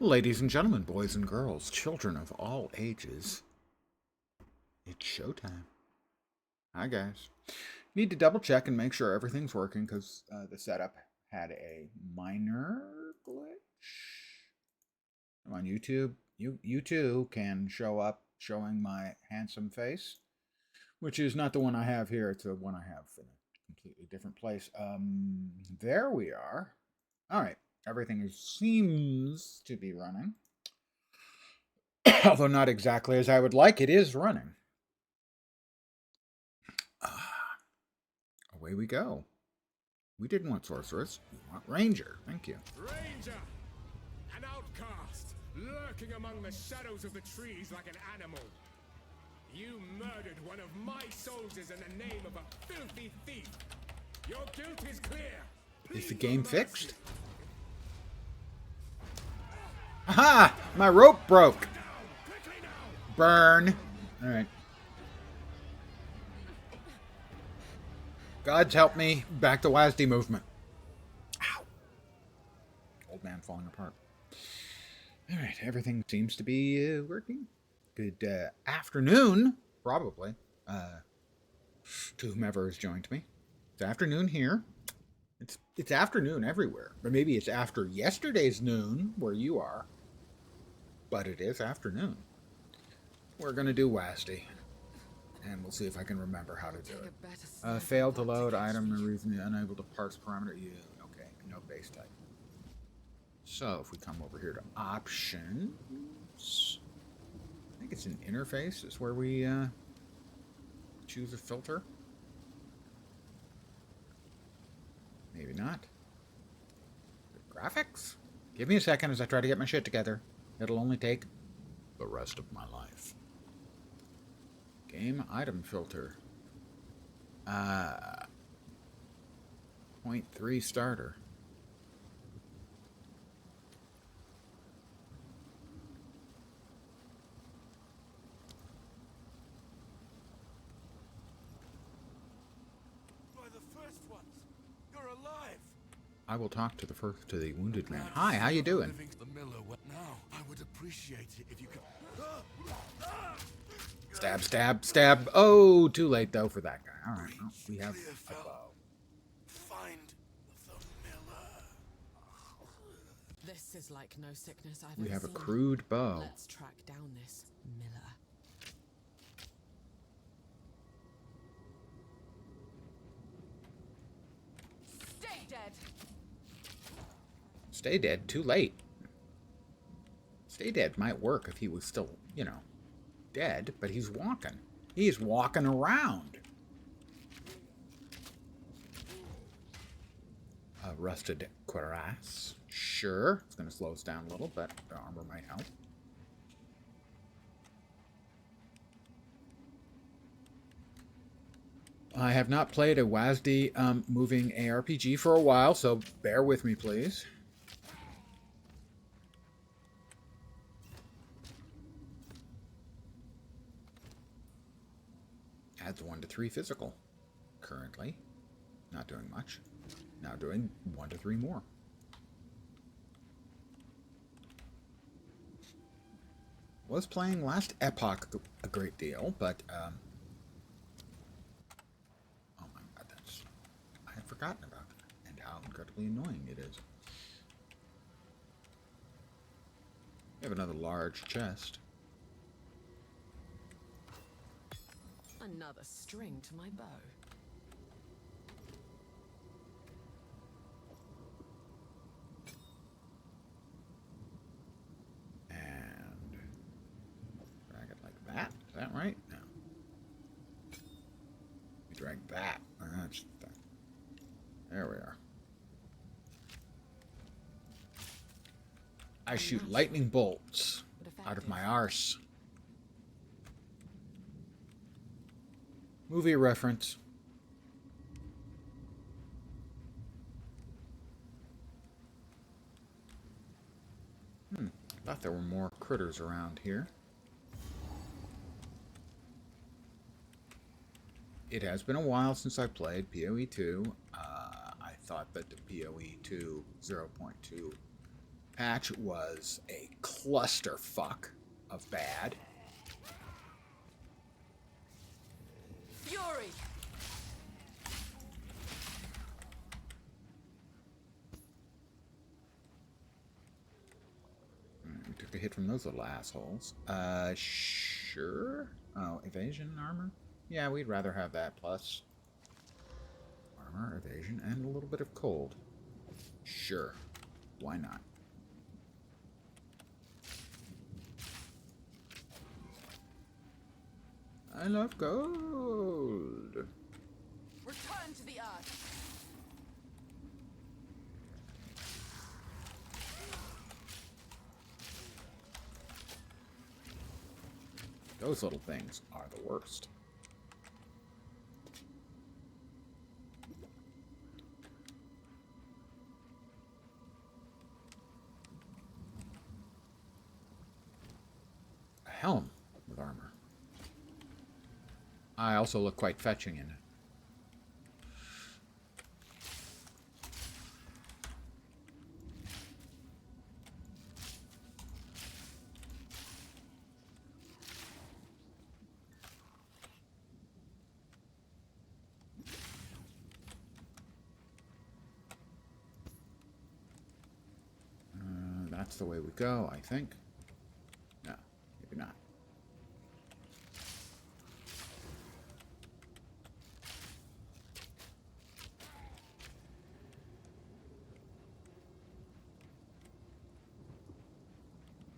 Ladies and gentlemen, boys and girls, children of all ages, it's showtime. Hi, guys. Need to double check and make sure everything's working because the setup had a minor glitch. On YouTube, you too can show up showing my handsome face, which is not the one I have here. It's the one I have in a completely different place. There we are. All right. Everything seems to be running. Although not exactly as I would like, it is running. Away we go. We didn't want sorceress. We want ranger. Thank you. Ranger! An outcast, lurking among the shadows of the trees like an animal. You murdered one of my soldiers in the name of a filthy thief. Your guilt is clear. Is the game fixed? Aha! My rope broke. Burn. Alright. Gods help me. Back to WASD movement. Ow. Old man falling apart. Alright, everything seems to be working. Good afternoon, probably, to whomever has joined me. It's afternoon here. It's afternoon everywhere. But maybe it's after yesterday's noon where you are. But it is afternoon. We're going to do WASD. And we'll see if I can remember how to do it. Failed to load item and reason unable to parse parameter. Yeah, okay, no base type. So if we come over here to options, I think it's an interface is where we choose a filter. Maybe not. Graphics? Give me a second as I try to get my shit together. It'll only take the rest of my life. Game item filter. 0.3 starter. By the first ones, you're alive. I will talk to the wounded man. Hi, how you doing? Now, I would appreciate it if you could. Stab, stab, stab. Oh, too late though for that guy. All right, well, we have a bow. Find the miller. This is like no sickness I've We ever have a seen. crude bow. Let's track down this miller. Stay dead. Stay dead. Too late. Stay dead might work if he was still, you know, dead, but he's walking. He's walking around. Rusted cuirass. Sure. It's going to slow us down a little, but the armor might help. I have not played a WASD moving ARPG for a while, so bear with me, please. Adds 1 to 3 physical. Currently. Not doing much. Now doing 1 to 3 more. Was playing last Epoch a great deal, but oh my god, I had forgotten about it and how incredibly annoying it is. We have another large chest. Another string to my bow. And drag it like that. Is that right? No. We drag that. That's that. There we are. I shoot lightning bolts out of my arse. Movie reference. Thought there were more critters around here. It has been a while since I played PoE 2. I thought that the PoE 2 0.2 patch was a clusterfuck of bad. Fury! We took a hit from those little assholes. Sure. Oh, evasion armor? Yeah, we'd rather have that plus armor, evasion, and a little bit of cold. Sure. Why not? I love gold. Return to the earth! Those little things are the worst. A helm with armor. I also look quite fetching in it. That's the way we go, I think. No, maybe not.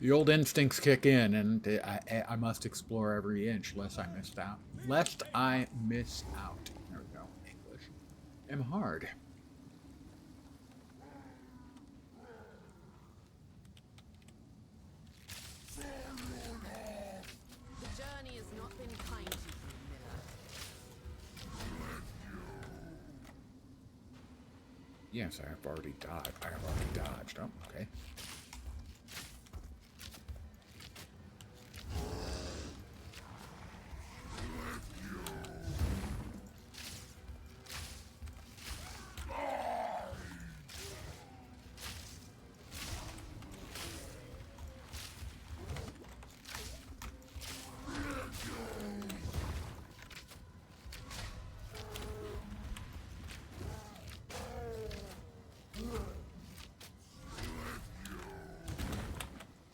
The old instincts kick in, and I must explore every inch lest I miss out. Lest I miss out. There we go. English. Am hard. The journey has not been kind to you, Miller. Yes, I have already dodged. I have already dodged. Oh, okay.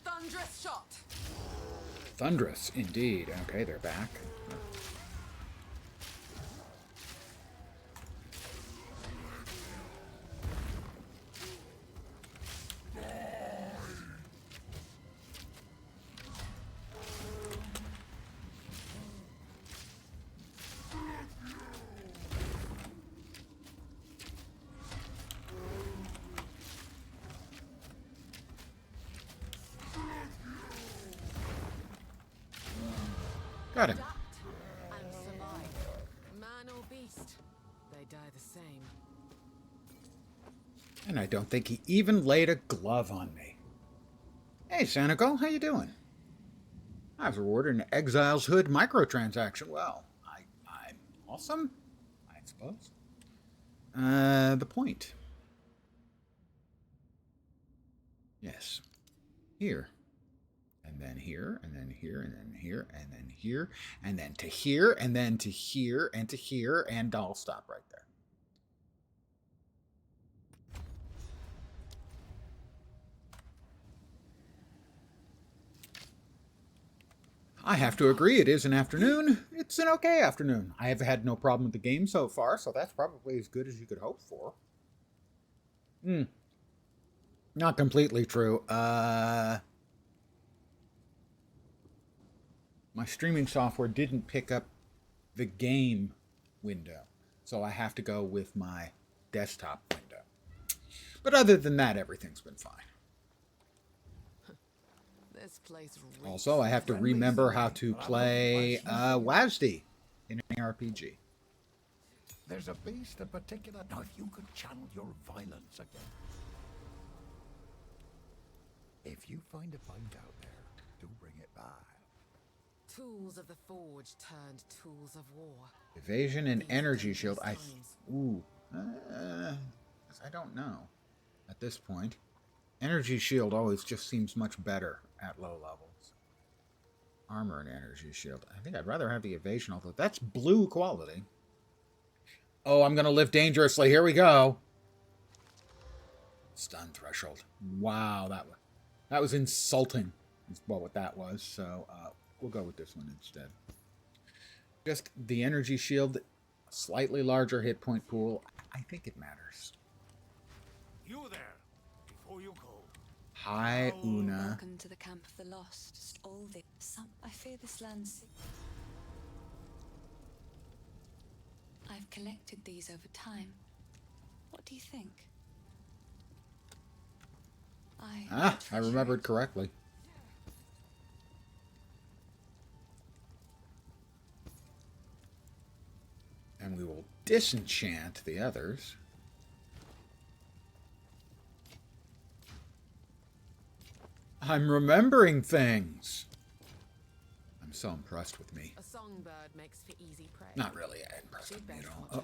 Thunderous shot! Thunderous, indeed. Okay, they're back. Got him. Adapt and survive. Man or beast, they die the same. And I don't think he even laid a glove on me. Hey, Sanico, how you doing? I was rewarded an Exile's Hood microtransaction. Well, I'm awesome, I suppose. The point. Yes. Here. And then here, and then here, and then here, and then here, and then to here, and then to here, and to here, and I'll stop right there. I have to agree, it is an afternoon. It's an okay afternoon. I have had no problem with the game so far, so that's probably as good as you could hope for. Not completely true. My streaming software didn't pick up the game window, so I have to go with my desktop window. But other than that, everything's been fine. This place Also, I have to remember how to play WASD in an RPG. There's a beast in particular. Now, if you could channel your violence again. If you find a find out there, do bring it by. Tools of the forge turned tools of war. Evasion and energy shield. Times. I don't know at this point. Energy shield always just seems much better at low levels. Armor and energy shield. I think I'd rather have the evasion, although that's blue quality. Oh, I'm going to live dangerously. Here we go. Stun threshold. Wow, that was insulting. Is what that was. So we'll go with this one instead. Just the energy shield, slightly larger hit point pool. I think it matters. You there, before you go. Hi, Una. Welcome to the camp of the lost. All this. I fear this land's. I've collected these over time. What do you think? I remembered correctly. And we will disenchant the others. I'm remembering things. I'm so impressed with me. A songbird makes for easy prey. Not really impressed with me at all.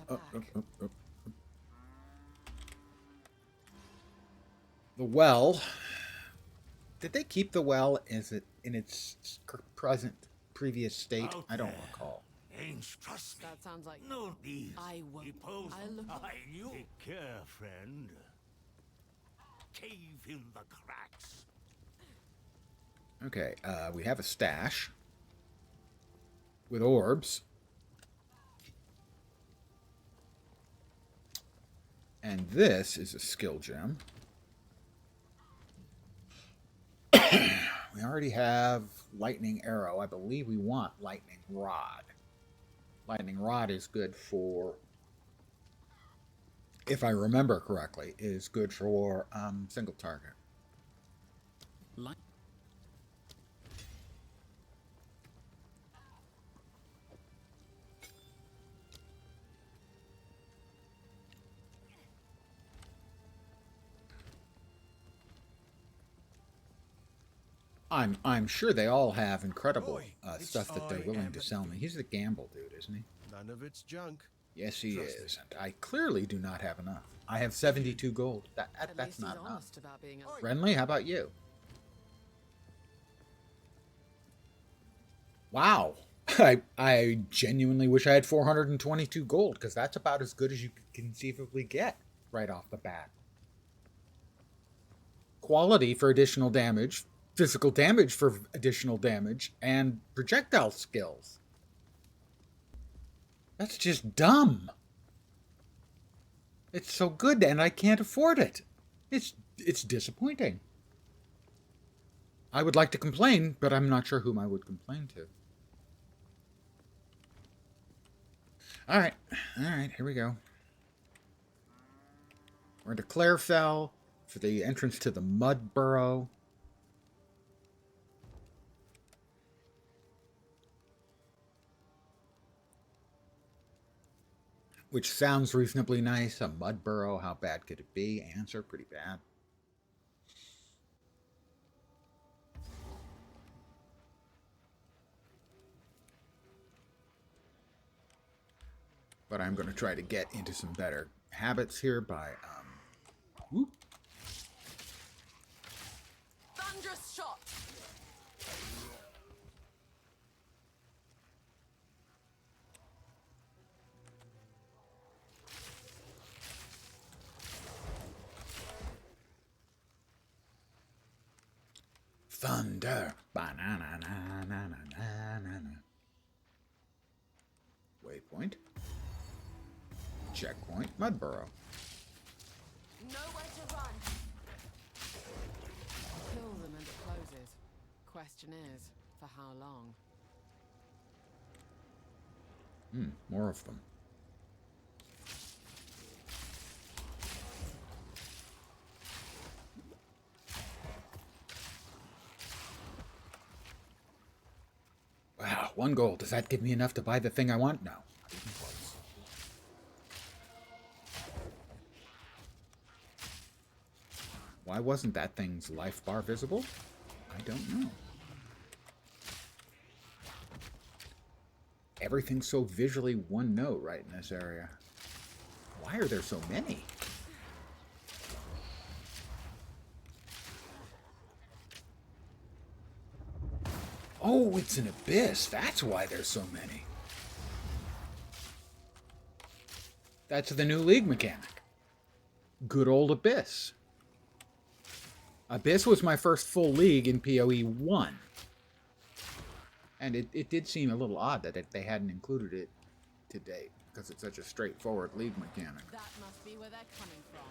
The well. Did they keep the well? Is it in its previous state? I don't recall. Ain't trust me. That sounds like No need. I won't. Suppose I'll look. you take care, friend. Cave in the cracks. Okay, we have a stash with orbs. And this is a skill gem. We already have lightning arrow. I believe we want lightning rod. Lightning rod is good for, if I remember correctly, is good for single target. I'm sure they all have incredible stuff that they're willing to sell me. He's the gamble dude, isn't he? None of it's junk. Yes, he is. And I clearly do not have enough. I have 72 gold. At That's least not he's enough. honest about being a Friendly, how about you? Wow. I genuinely wish I had 422 gold, because that's about as good as you could conceivably get right off the bat. Quality for additional damage, physical damage for additional damage, and projectile skills. That's just dumb. It's so good, and I can't afford it. It's disappointing. I would like to complain, but I'm not sure whom I would complain to. All right, here we go. We're into Clarefell for the entrance to the Mud Burrow. Which sounds reasonably nice. A mud burrow, how bad could it be? Answer, pretty bad. But I'm going to try to get into some better habits here by, whoop. thunderous shot. Thunder. Ba-na-na-na-na-na-na-na. Waypoint. Checkpoint. Mud burrow. Nowhere to run. Kill them and it closes. Question is, for how long? More of them. Wow, 1 gold. Does that give me enough to buy the thing I want? No. Not even close. Why wasn't that thing's life bar visible? I don't know. Everything's so visually one note right in this area. Why are there so many? Oh, it's an abyss. That's why there's so many. That's the new league mechanic. Good old abyss. Abyss was my first full league in PoE 1. And it did seem a little odd that they hadn't included it to date, because it's such a straightforward league mechanic. That must be where they're coming from.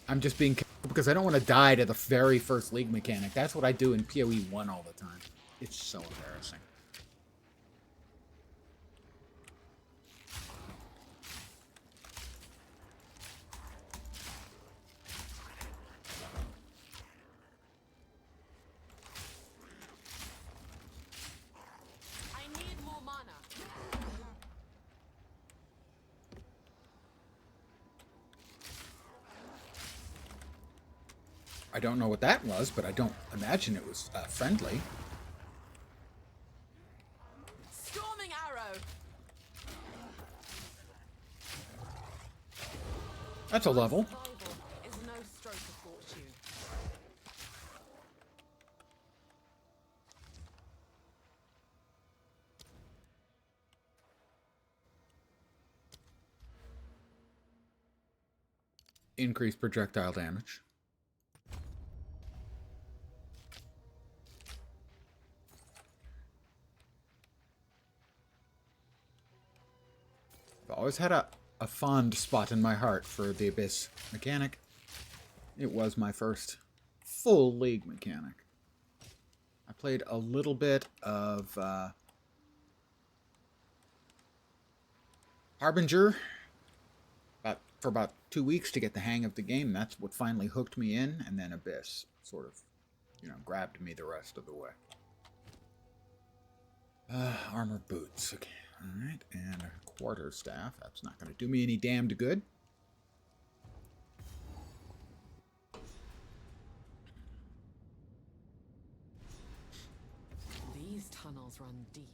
I'm just being careful because I don't want to die to the very first league mechanic. That's what I do in PoE 1 all the time. It's so embarrassing. I need more mana. I don't know what that was, but I don't imagine it was friendly. Storming arrow. That's a level. Survival is no stroke of fortune. Increased projectile damage. I've always had a fond spot in my heart for the Abyss mechanic. It was my first full league mechanic. I played a little bit of Harbinger for about 2 weeks to get the hang of the game. That's what finally hooked me in, and then Abyss sort of, grabbed me the rest of the way. Armor boots. Okay, all right, and a quarterstaff. That's not going to do me any damned good. These tunnels run deep.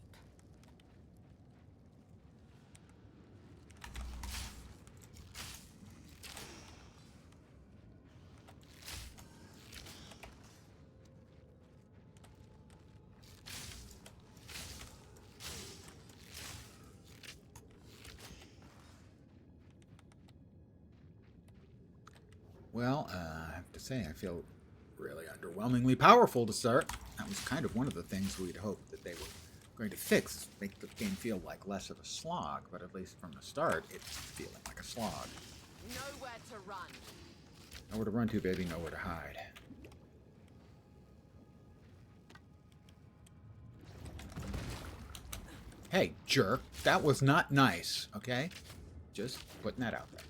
Well, I have to say, I feel really underwhelmingly powerful to start. That was kind of one of the things we'd hoped that they were going to fix, make the game feel like less of a slog, but at least from the start, it's feeling like a slog. Nowhere to run. Nowhere to run to, baby, nowhere to hide. Hey, jerk, that was not nice, okay? Just putting that out there.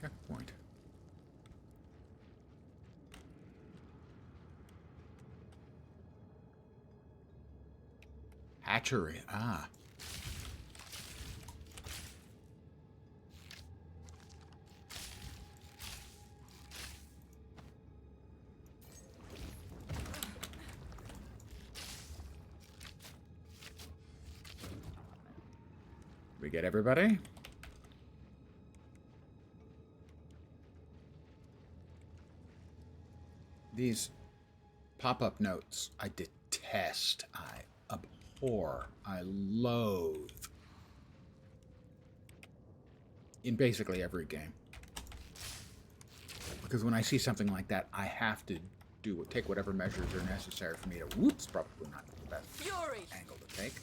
Checkpoint. Hatchery. Ah. We get everybody? These pop-up notes, I detest, I abhor, I loathe. In basically every game. Because when I see something like that, I have to take whatever measures are necessary for me to, whoops, probably not the best Fury. angle to take,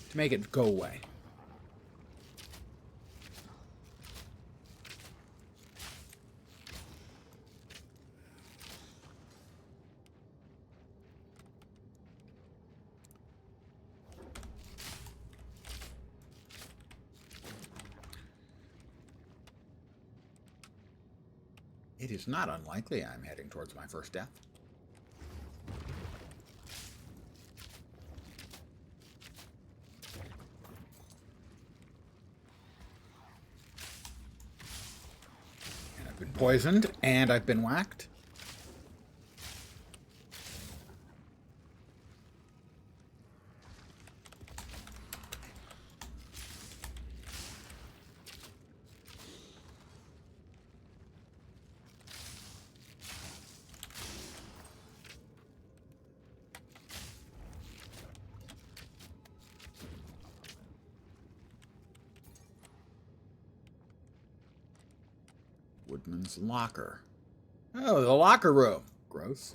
to make it go away. It is not unlikely I'm heading towards my first death. And I've been poisoned, and I've been whacked. Woodman's locker. Oh, the locker room. Gross.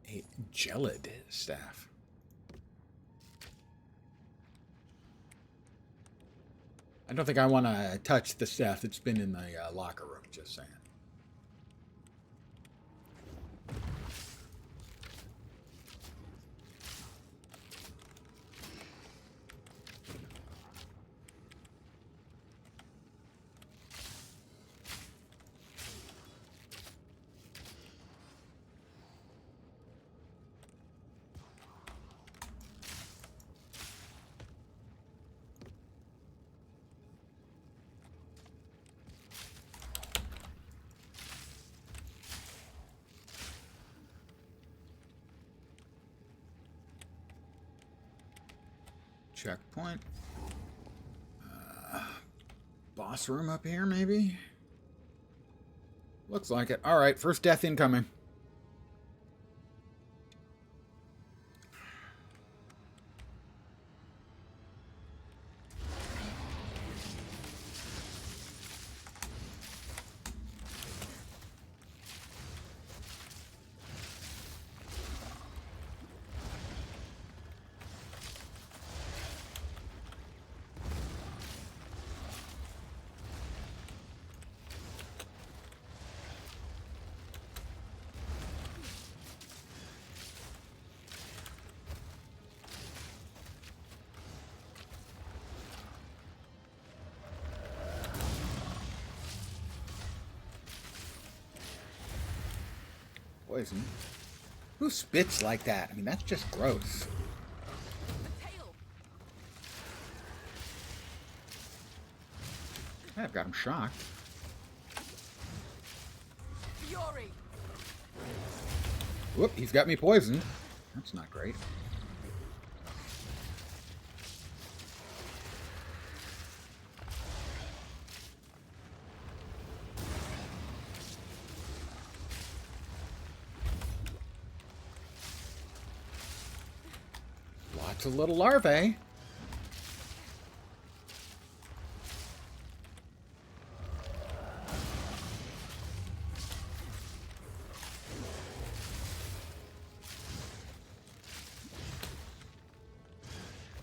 A gelid staff. I don't think I want to touch the staff that's been in the locker room, just saying. Checkpoint. Boss room up here, maybe? Looks like it. Alright, first death incoming. Poison. Who spits like that? I mean, that's just gross. The tail. I've got him shocked. Fury. Whoop, he's got me poisoned. That's not great. Lots of little larvae.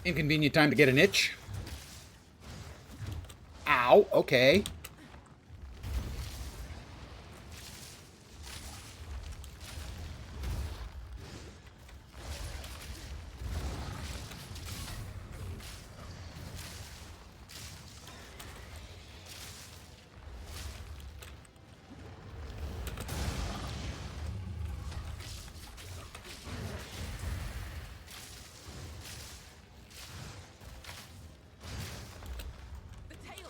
Inconvenient time to get an itch. Ow, okay. The tail.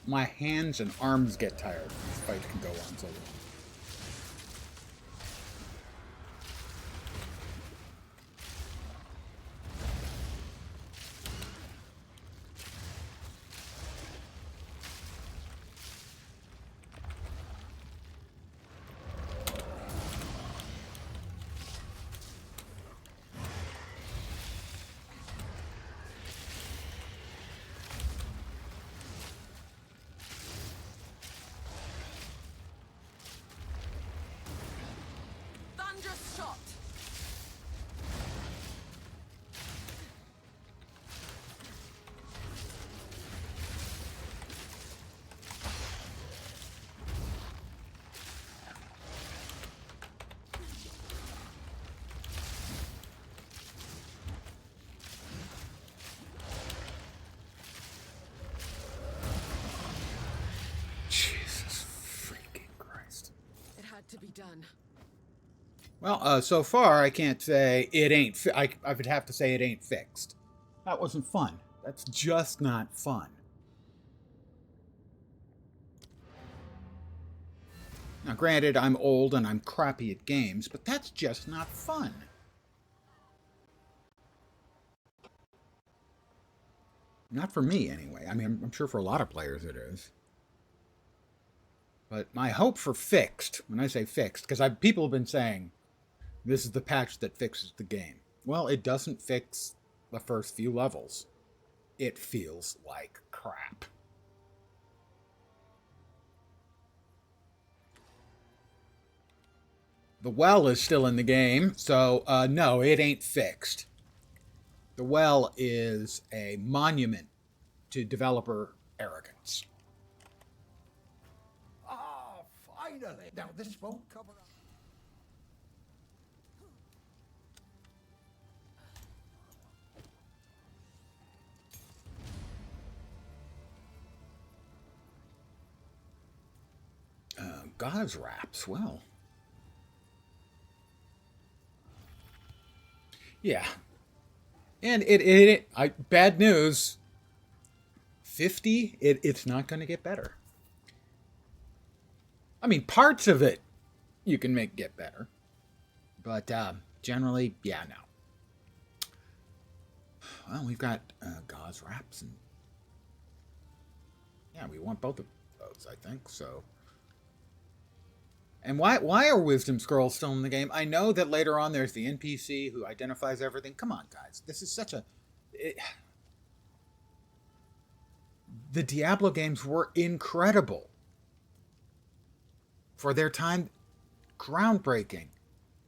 My hands and arms get tired. This fight can go on so long. Well, so far I can't say it ain't. I would have to say it ain't fixed. That wasn't fun. That's just not fun. Now, granted, I'm old and I'm crappy at games, but that's just not fun. Not for me, anyway. I mean, I'm sure for a lot of players it is. But my hope for fixed, when I say fixed, because people have been saying this is the patch that fixes the game. Well, it doesn't fix the first few levels. It feels like crap. The well is still in the game, so no, it ain't fixed. The well is a monument to developer arrogance. Ah, finally! Now, this won't cover up. God's wraps, well. Yeah. And bad news. 50, it's not going to get better. I mean, parts of it you can make get better. But generally, yeah, no. Well, we've got God's wraps, and yeah, we want both of those, I think, so. And why are wisdom scrolls still in the game? I know that later on there's the NPC who identifies everything. Come on, guys. This is such a... the Diablo games were incredible. For their time, groundbreaking.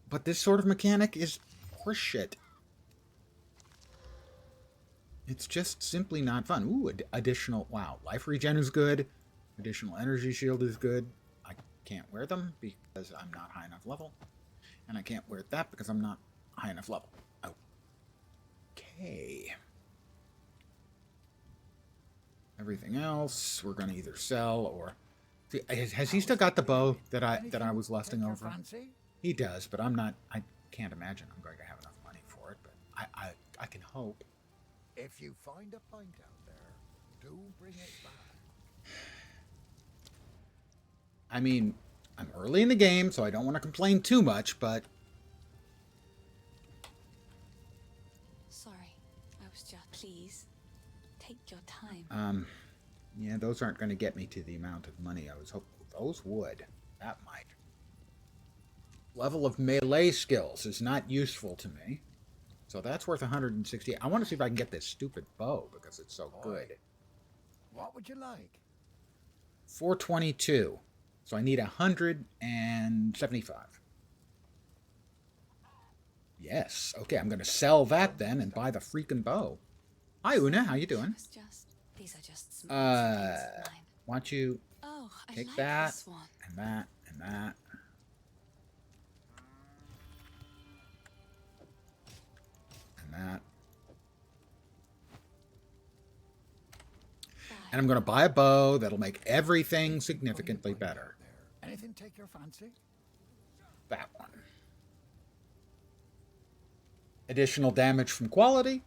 But this sort of mechanic is horseshit. It's just simply not fun. Ooh, additional... Wow, life regen is good. Additional energy shield is good. I can't wear them because I'm not high enough level. And I can't wear that because I'm not high enough level. Okay. Everything else we're going to either sell or... See, has he still got the bow that I was lusting over? He does, but I'm not... I can't imagine I'm going to have enough money for it, but I can hope. If you find a pint out there, do bring it back. I mean, I'm early in the game, so I don't want to complain too much, but... Sorry, I was just... Please, take your time. Yeah, those aren't going to get me to the amount of money I was hoping. Those would. That might. Level of melee skills is not useful to me. So that's worth 160. I want to see if I can get this stupid bow because it's so good. What would you like? 422. So I need 175. Yes. Okay, I'm going to sell that then and buy the freaking bow. Hi, Una. How you doing? These are just Why don't you take like that this one. and that and that. And that. And I'm going to buy a bow that'll make everything significantly better. Anything take your fancy? That one. Additional damage from quality,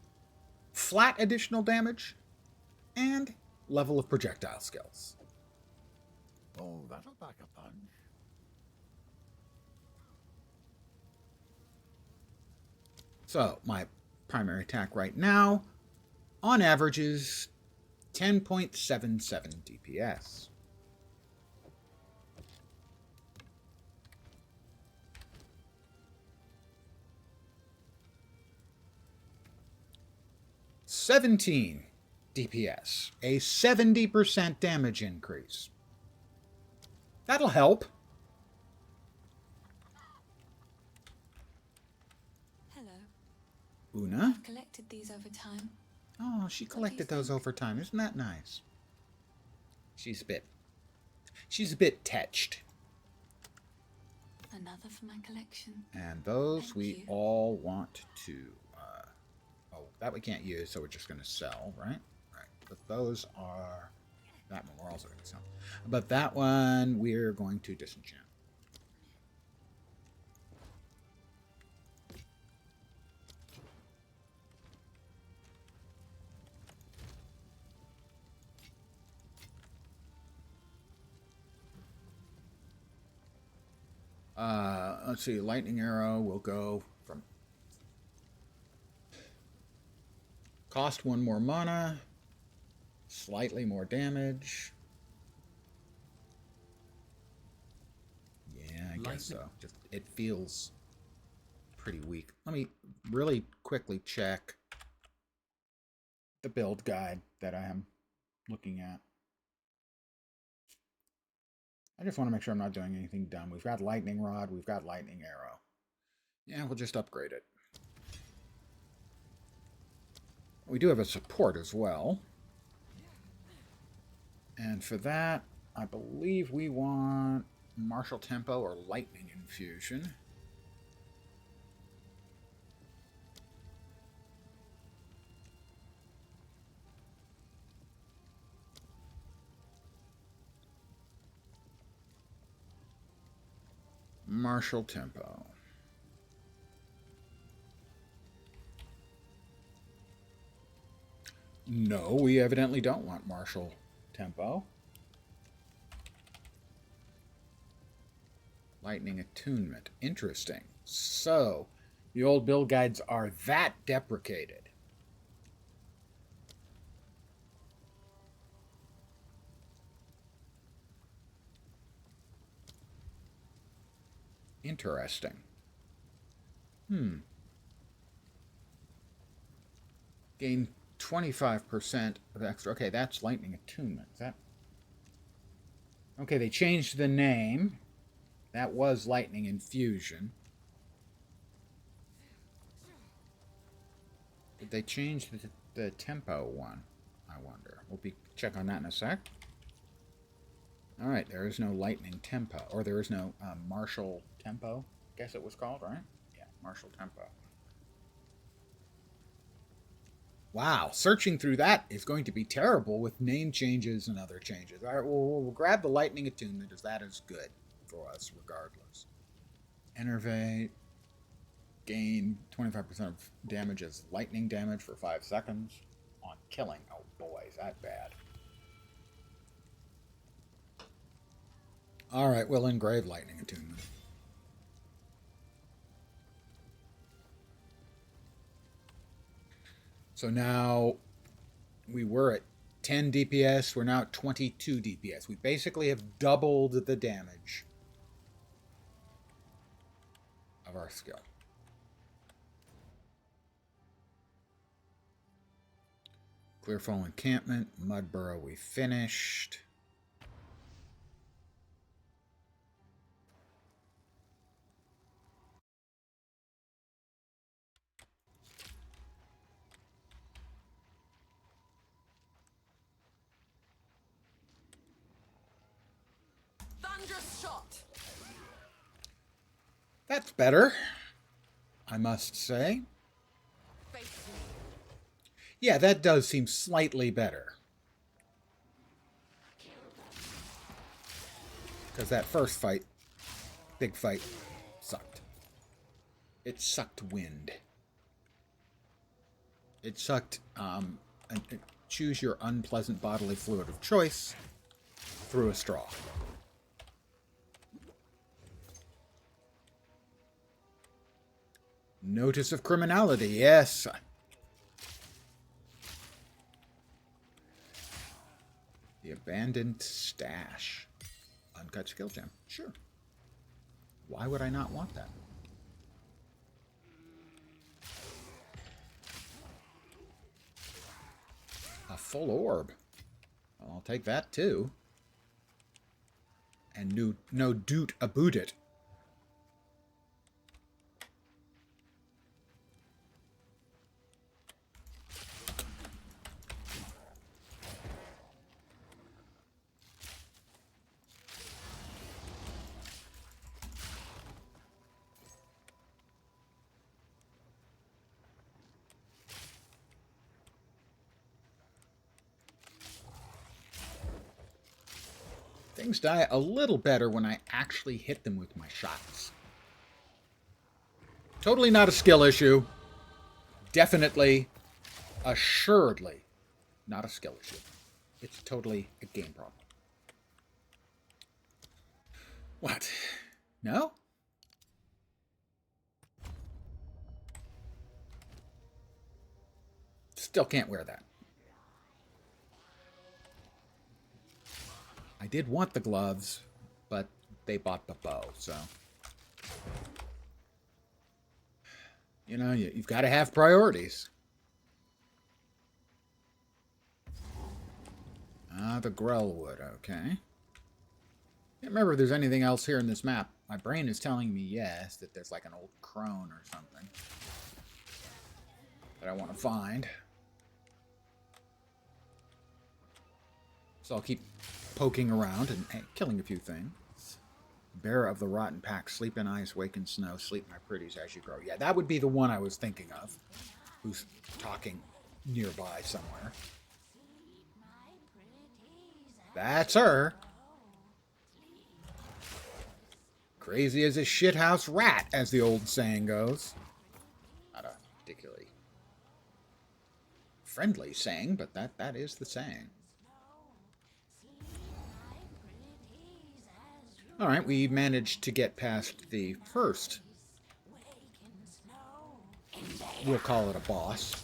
flat additional damage, and level of projectile skills. Oh, that'll back a punch. So, my primary attack right now, on average, is 10.77 DPS. $17 DPS, a 70% damage increase. That'll help. Hello. Una? I've collected these over time. Oh, she collected those over time. Isn't that nice? She's a bit touched. Another for my collection. And those Thank we you. all want to... oh, that we can't use, so we're just going to sell, right? Right. But those are... That one we're also going to sell. But that one we're going to disenchant. Let's see. Lightning arrow will go from cost 1 more mana, slightly more damage. Yeah, I guess so. Just it feels pretty weak. Let me really quickly check the build guide that I am looking at. I just want to make sure I'm not doing anything dumb. We've got lightning rod, we've got lightning arrow. Yeah, we'll just upgrade it. We do have a support as well. And for that, I believe we want martial tempo or lightning infusion. Martial tempo. No, we evidently don't want martial tempo. Lightning attunement. Interesting. So, the old build guides are that deprecated. Interesting. Gain 25% of extra. Okay, that's lightning attunement. Is that... Okay, they changed the name. That was lightning infusion. Did they change the tempo one? I wonder. We'll check on that in a sec. All right, there is no lightning tempo, or there is no martial tempo. I guess it was called, right? Yeah, martial tempo. Wow, searching through that is going to be terrible with name changes and other changes. All right, we'll grab the lightning attunement as that is good for us regardless. Enervate. Gain 25% of damage as lightning damage for 5 seconds on killing. Oh boy, is that bad. Alright, we'll engrave lightning attunement. So now we were at 10 DPS, we're now at 22 DPS. We basically have doubled the damage of our skill. Clearfall encampment, Mudburrow we finished. Thunderous shot. That's better, I must say. Face me. Yeah, that does seem slightly better. Because that first fight, big fight, sucked. It sucked wind. It sucked, choose your unpleasant bodily fluid of choice through a straw. Notice of criminality, yes. The abandoned stash. Uncut skill gem. Sure. Why would I not want that? A full orb. Well, I'll take that too. And no doot about it. Things die a little better when I actually hit them with my shots. Totally not a skill issue. Definitely, assuredly, not a skill issue. It's totally a game problem. What? No? Still can't wear that. I did want the gloves, but they bought the bow, so... You know, you've got to have priorities. Ah, the Grellwood, okay. Can't remember if there's anything else here in this map. My brain is telling me yes, that there's like an old crone or something that I want to find. So I'll keep poking around and killing a few things. Bearer of the Rotten Pack, sleep in ice, wake in snow, sleep my pretties as you grow. Yeah, that would be the one I was thinking of. Who's talking nearby somewhere. That's her. Crazy as a shithouse rat, as the old saying goes. Not a particularly friendly saying, but that is the saying. Alright, we managed to get past the first. We'll call it a boss.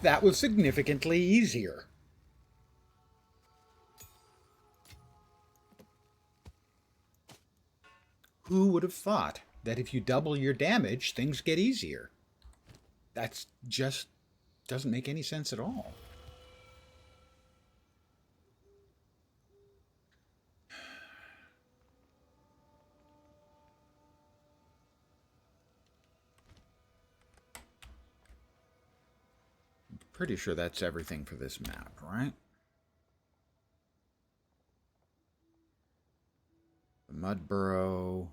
That was significantly easier. Who would have thought that if you double your damage, things get easier? That's just doesn't make any sense at all. I'm pretty sure that's everything for this map, right? The Mud Burrow.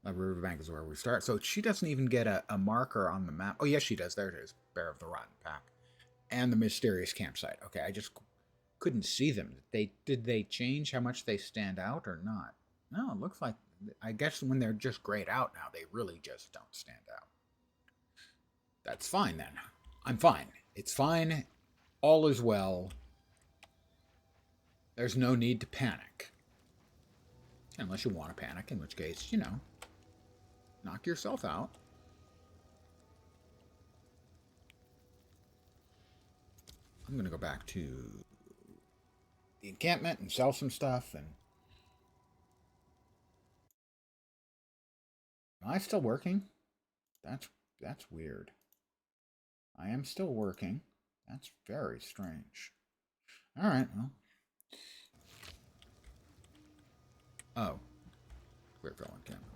Riverbank is where we start. So she doesn't even get a marker on the map. Oh, yes, she does. There it is. Bear of the Rotten Pack. And the mysterious campsite. Okay, I just couldn't see them. Did they change how much they stand out or not? No, it looks like... I guess when they're just grayed out now, they really just don't stand out. That's fine, then. I'm fine. It's fine. All is well. There's no need to panic. Unless you want to panic, in which case, you know... knock yourself out. I'm going to go back to the encampment and sell some stuff. And am I still working? That's weird. I am still working. That's very strange. All right, well. Oh. Clearfield encampment.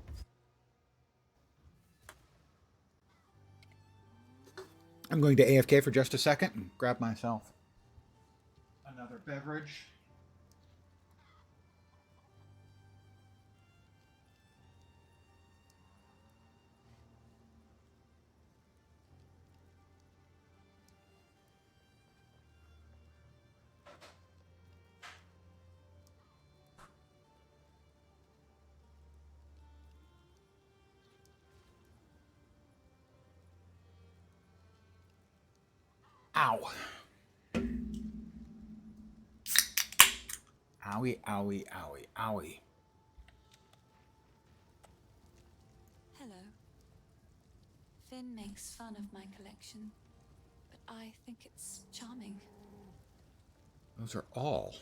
I'm going to AFK for just a second and grab myself another beverage. Ow. Owie, owie, owie, owie. Hello. Finn makes fun of my collection, but I think it's charming. Those are all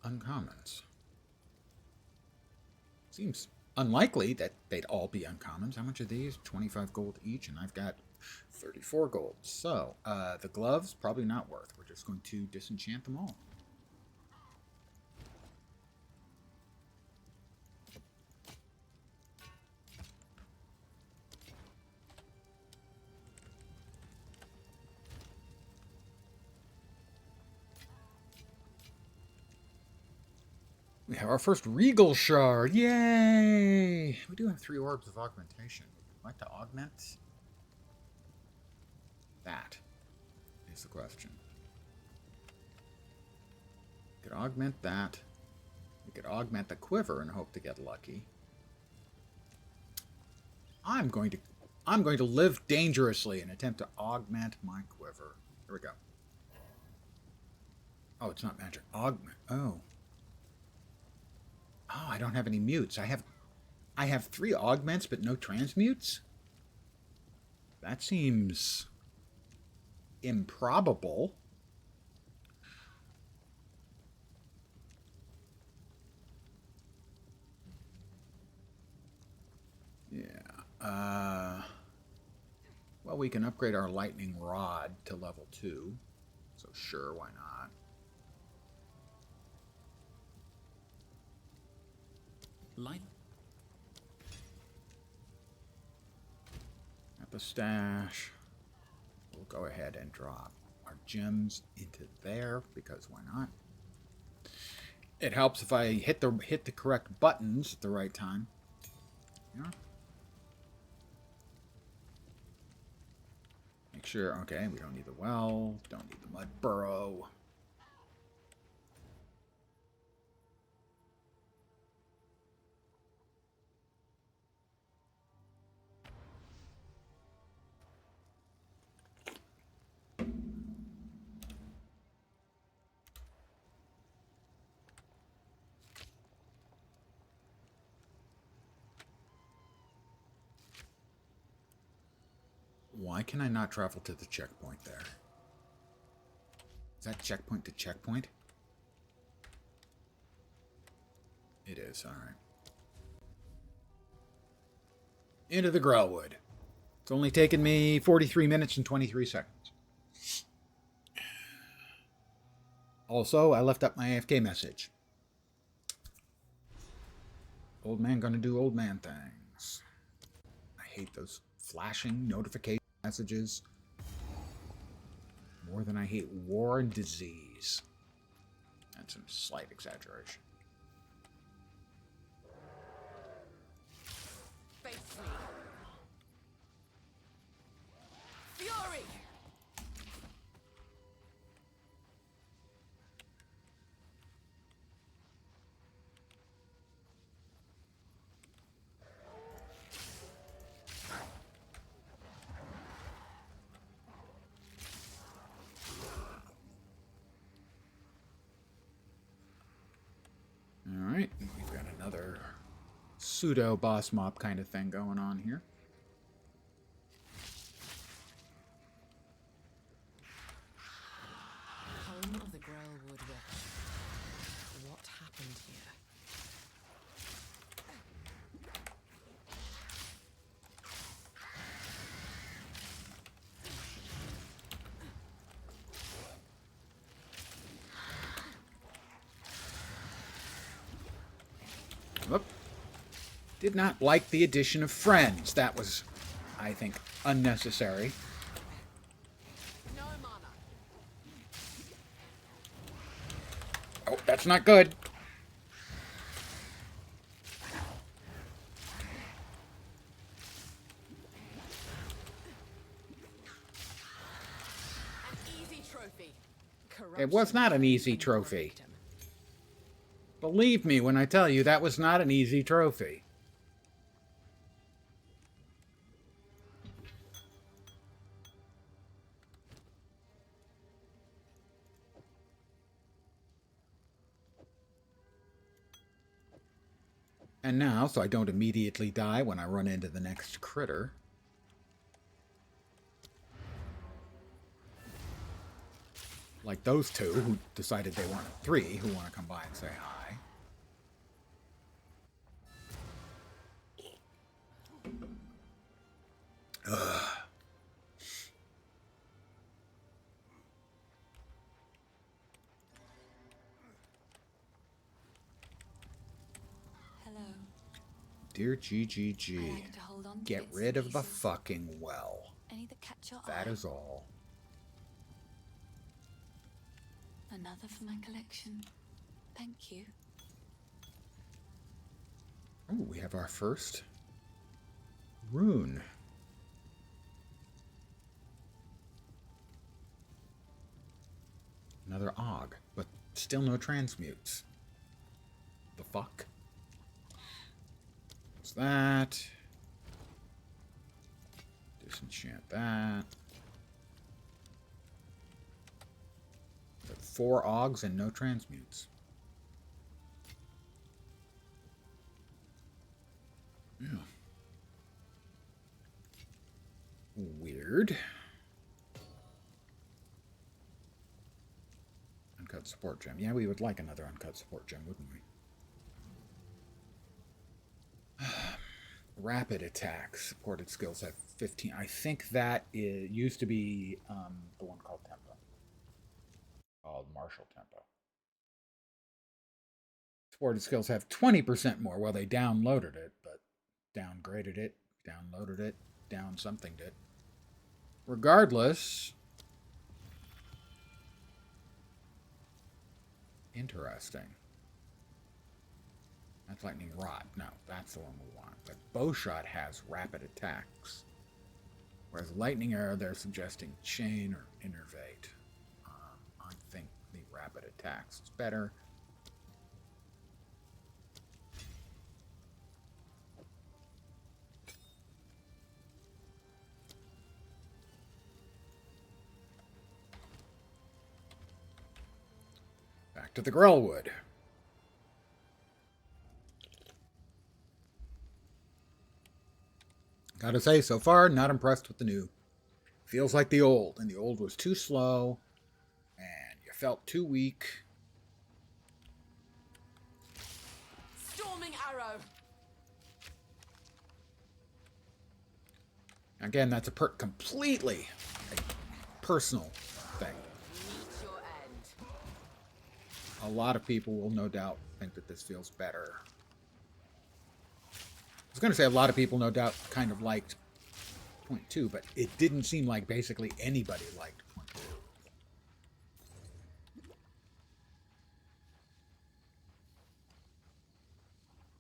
uncommons. Seems unlikely that they'd all be uncommons. How much are these? 25 gold each, and I've got 34 gold. So, the gloves, probably not worth. We're just going to disenchant them all. We have our first Regal Shard. Yay! We do have 3 orbs of augmentation. Would we like to augment? That is the question. We could augment that. We could augment the quiver and hope to get lucky. I'm going to live dangerously and attempt to augment my quiver. Here we go. Oh, it's not magic. Augment. Oh. Oh, I don't have any mutes. I have 3 augments but no transmutes? That seems improbable. Yeah. Well, we can upgrade our lightning rod to level 2. So sure, why not? Light. At the stash, we'll go ahead and drop our gems into there because why not? It helps if I hit the correct buttons at the right time. Yeah. Make sure. Okay, we don't need the well. Don't need the mud burrow. Why can I not travel to the checkpoint there? Is that checkpoint to checkpoint? It is, alright. Into the Grellwood. It's only taken me 43 minutes and 23 seconds. Also, I left up my AFK message. Old man gonna do old man things. I hate those flashing notification messages more than I hate war and disease. That's a slight exaggeration. Face me. Fury! Alright, we've got another pseudo boss mob kind of thing going on here. Home of the Grellwood Witch. What happened here? Whoop. Did not like the addition of friends. That was, I think, unnecessary. No mana. Oh, that's not good. An easy trophy. It was not an easy trophy. Believe me when I tell you that was not an easy trophy. And now, so I don't immediately die when I run into the next critter, like those two who decided they wanted 3 who want to come by and say hi. Ugh. Hello. Dear I GGG, like to hold on to get bits rid and of the pieces. fucking well. Any that catch your That eye. is all. Another for my collection. Thank you. Oh, we have our first rune. Another Og, but still no transmutes. The fuck? What's that? Enchant that. 4 Augs and no transmutes. Yeah. Weird. Uncut support gem. Yeah, we would like another uncut support gem, wouldn't we? Rapid attacks. Supported skills have 15. I think that used to be the one called Tempo. Called Martial Tempo. Supported skills have 20% more. Well, they downloaded it, but downgraded it, downloaded it, down something did. Regardless, interesting. That's Lightning Rod. No, that's the one we want. But Bowshot has rapid attacks. Whereas Lightning Arrow, they're suggesting Chain or Innervate. I think the rapid attacks is better. Back to the Grellwood. Gotta say, so far, not impressed with the new. Feels like the old, and the old was too slow, and you felt too weak. Storming arrow. Again, that's a completely personal thing. Meet your end. A lot of people will no doubt think that this feels better. I was going to say a lot of people no doubt kind of liked point 2, but it didn't seem like basically anybody liked point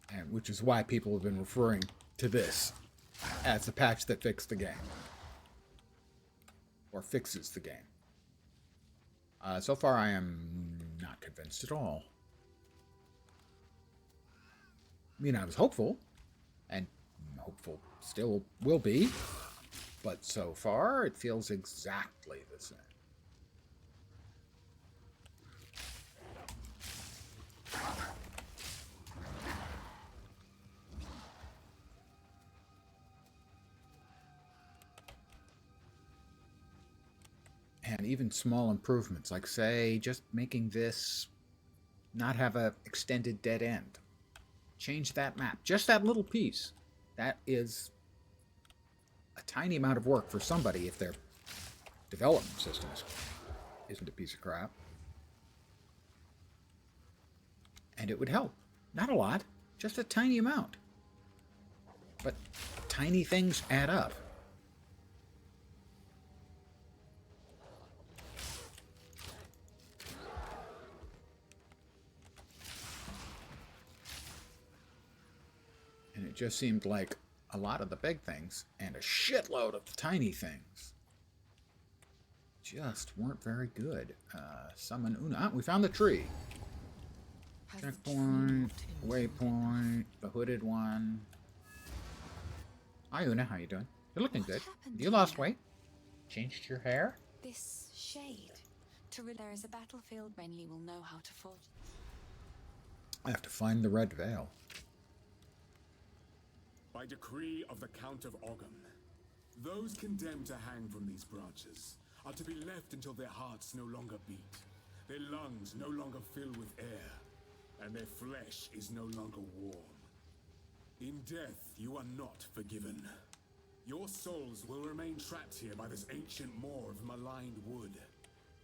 2. And which is why people have been referring to this as the patch that fixed the game. Or fixes the game. So far I am not convinced at all. I mean, I was hopeful. And hopeful still will be. But so far, it feels exactly the same. And even small improvements, like, say, just making this not have a extended dead end. Change that map. Just that little piece. That is a tiny amount of work for somebody if their development system isn't a piece of crap. And it would help. Not a lot. Just a tiny amount. But tiny things add up. And it just seemed like a lot of the big things and a shitload of the tiny things just weren't very good. Summon Una. We found the tree. Checkpoint, waypoint, the hooded one. Hi Una, how you doing? You're looking good. You lost weight? Changed your hair? This shade. There is a battlefield Renly will know how to forge. I have to find the red veil. By decree of the Count of Ogham, those condemned to hang from these branches are to be left until their hearts no longer beat, their lungs no longer fill with air, and their flesh is no longer warm. In death, you are not forgiven. Your souls will remain trapped here by this ancient moor of maligned wood,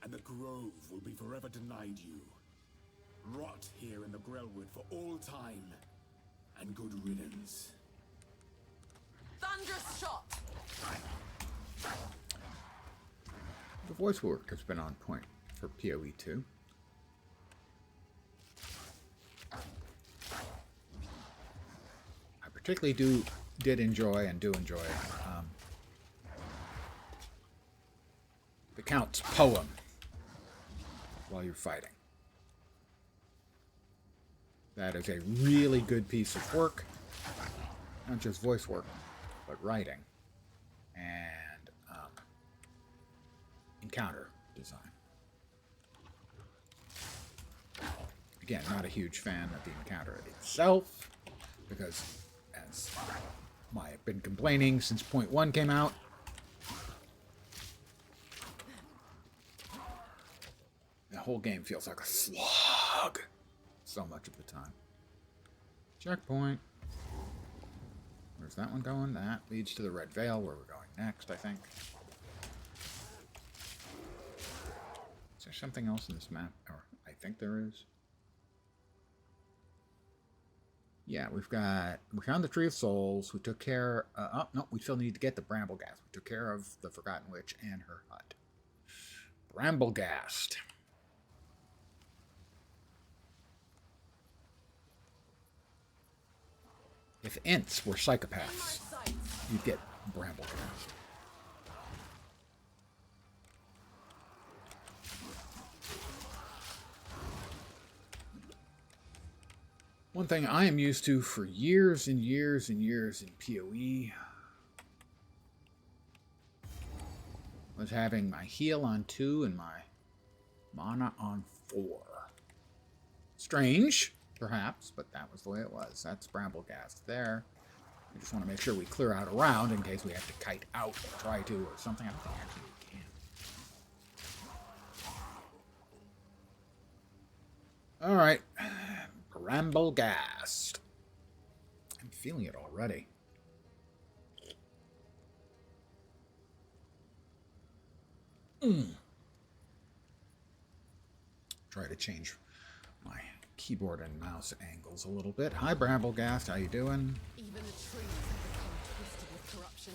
and the grove will be forever denied you. Rot here in the Grellwood for all time, and good riddance. Thunderous shot. The voice work has been on point for PoE 2. I particularly did enjoy and do enjoy the Count's poem while you're fighting. That is a really good piece of work. Not just voice work, but writing. And encounter design. Again, not a huge fan of the encounter itself, because as I've been complaining since point 1 came out, the whole game feels like a slog so much of the time. Checkpoint. Where's that one going? That leads to the Red Veil, where we're going next, I think. Is there something else in this map? Or I think there is. Yeah, we found the Tree of Souls. We took care. Oh no, we still need to get the Bramblegast. We took care of the Forgotten Witch and her hut. Bramblegast. If Ents were psychopaths, you'd get Bramblegast. One thing I am used to for years and years and years in PoE was having my heal on 2 and my mana on 4. Strange, perhaps, but that was the way it was. That's Bramblegast there. I just want to make sure we clear out a round in case we have to kite out or try to or something. I don't think actually we can. Alright. Bramblegast. I'm feeling it already. Try to change my keyboard and mouse angles a little bit. Hi, Bramblegast. How you doing? Even the trees have become twisted with corruption.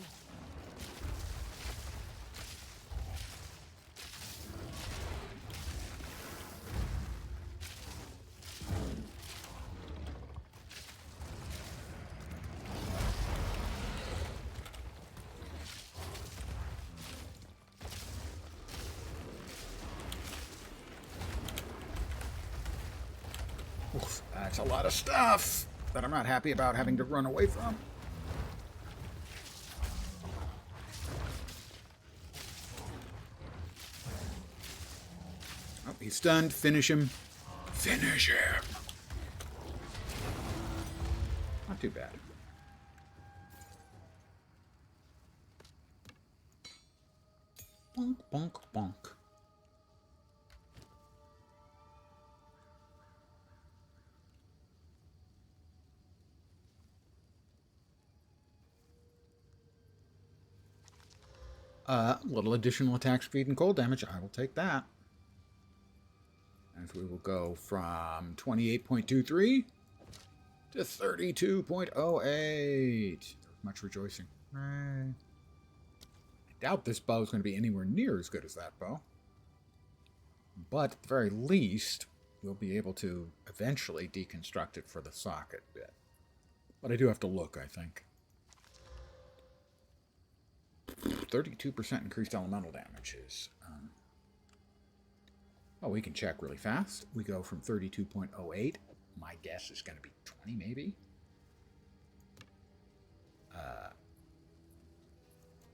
Oof, that's a lot of stuff that I'm not happy about having to run away from. Oh, he's stunned. Finish him. Finish him. Not too bad. Bonk, bonk, bonk. Little additional attack speed and cold damage. I will take that. As we will go from 28.23 to 32.08. Much rejoicing. I doubt this bow is going to be anywhere near as good as that bow. But at the very least, we'll be able to eventually deconstruct it for the socket bit. But I do have to look, I think. 32% increased elemental damage is... well, we can check really fast. We go from 32.08. My guess is going to be 20, maybe.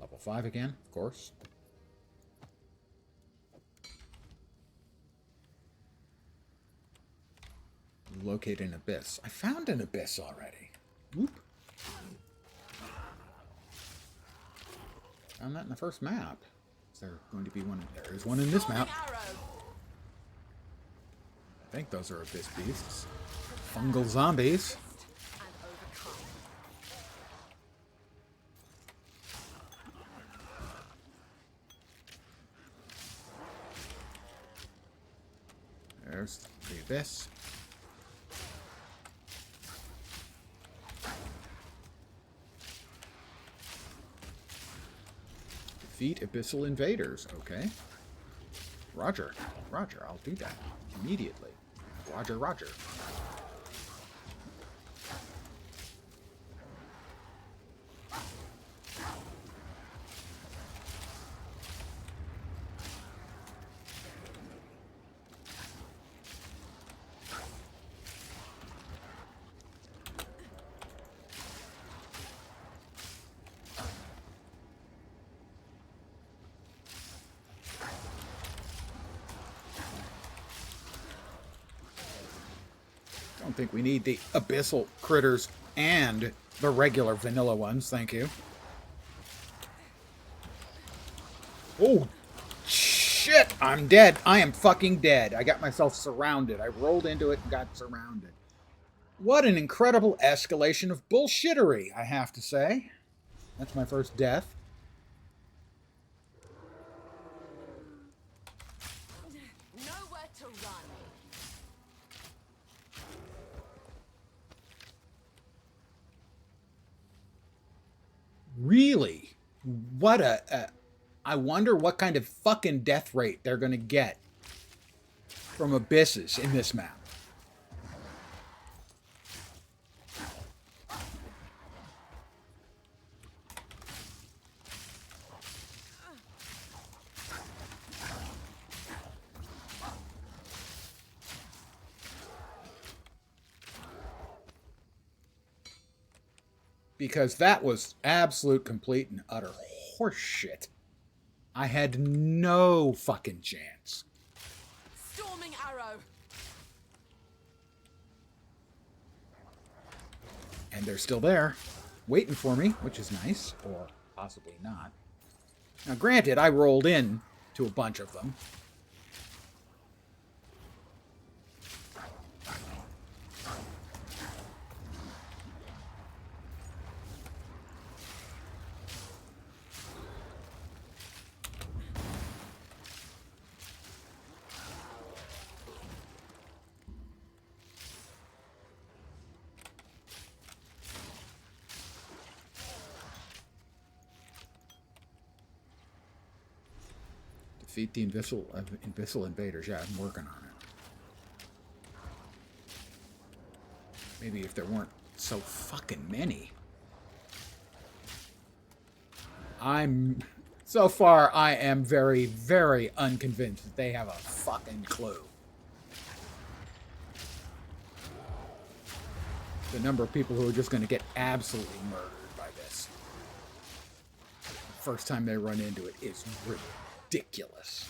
Level 5 again, of course. Locate an abyss. I found an abyss already. Whoop. Found that in the first map. Is there going to be one? There is one in this map. I think those are abyss beasts. Fungal zombies. There's the abyss. Defeat abyssal invaders. Okay. Roger. Roger, I'll do that immediately. Roger, roger. think we need the abyssal critters and the regular vanilla ones. Thank you. Oh, shit! I'm dead. I am fucking dead. I got myself surrounded. I rolled into it and got surrounded. What an incredible escalation of bullshittery, I have to say. That's my first death. Nowhere to run. Really? What I wonder what kind of fucking death rate they're going to get from abysses in this map. Because that was absolute, complete, and utter horseshit. I had no fucking chance. Storming arrow. And they're still there, waiting for me, which is nice, or possibly not. Now, granted, I rolled in to a bunch of them. Defeat the invisible invaders. Yeah, I'm working on it. Maybe if there weren't so fucking many. So far, I am very, very unconvinced that they have a fucking clue. The number of people who are just going to get absolutely murdered by this. The first time they run into it is ridiculous.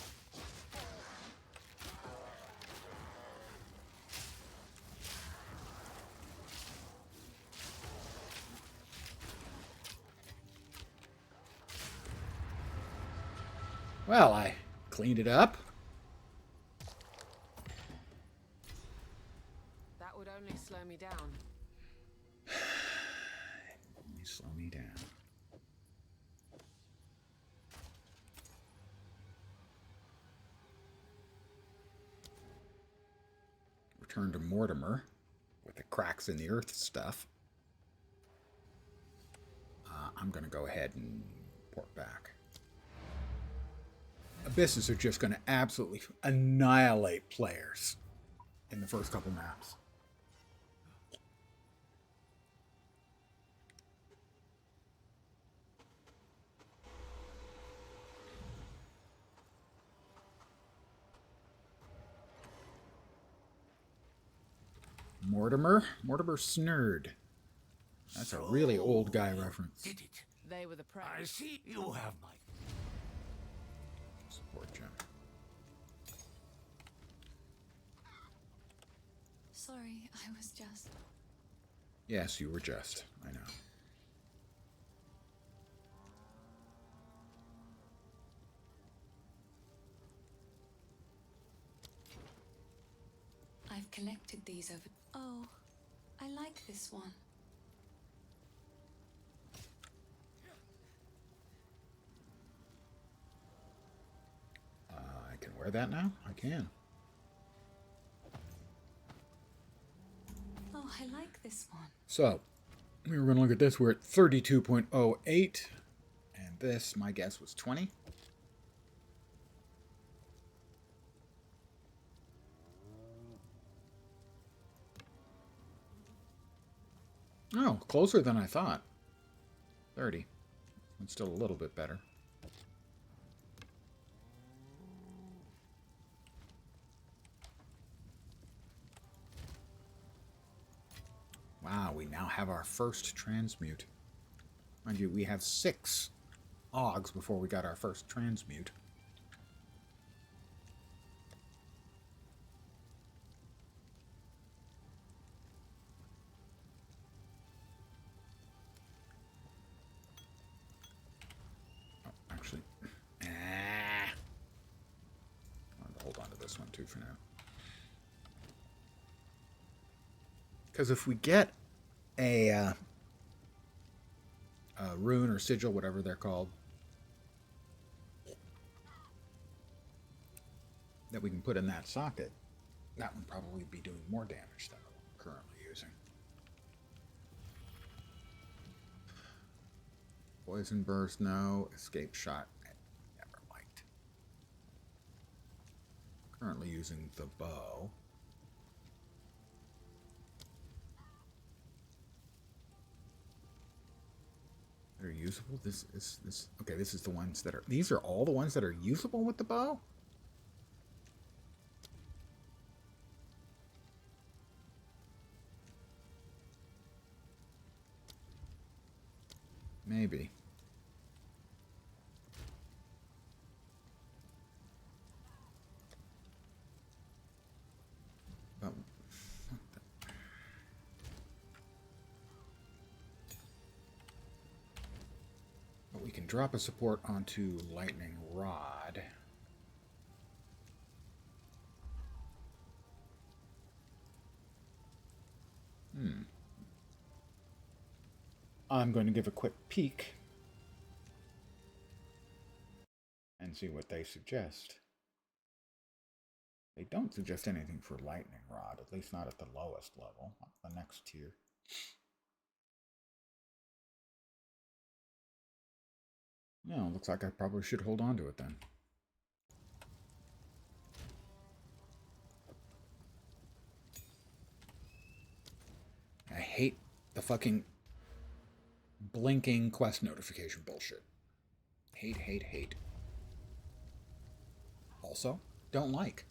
Well, I cleaned it up. That would only slow me down. Slow me down. Return to Mortimer with the cracks in the earth stuff. I'm going to go ahead and port back. Abysses are just going to absolutely annihilate players in the first couple maps. Mortimer Snurd. That's a really old guy reference. Did it? They were the prey. I see you have my... Support gem. Sorry, I was just... Yes, you were just. I know. I've collected these over... Oh, I like this one. I can wear that now? I can. Oh, I like this one. So, we were going to look at this. We're at 32.08. And this, my guess, was 20. Oh, closer than I thought. 30. It's still a little bit better. Wow, we now have our first transmute. Mind you, we have 6 Augs before we got our first transmute. to for now. Because if we get a rune or sigil, whatever they're called, that we can put in that socket, that would probably be doing more damage than the one we're currently using. Poison burst, no. Escape shot, never liked. Currently using the bow. They're usable. This. Okay, this is the ones that are. These are all the ones that are usable with the bow. Maybe. But we can drop a support onto lightning rod. I'm going to give a quick peek and see what they suggest. They don't suggest anything for lightning rod, at least not at the lowest level, the next tier. No, looks like I probably should hold on to it then. I hate the fucking blinking quest notification bullshit. Hate, hate, hate. Also, don't like.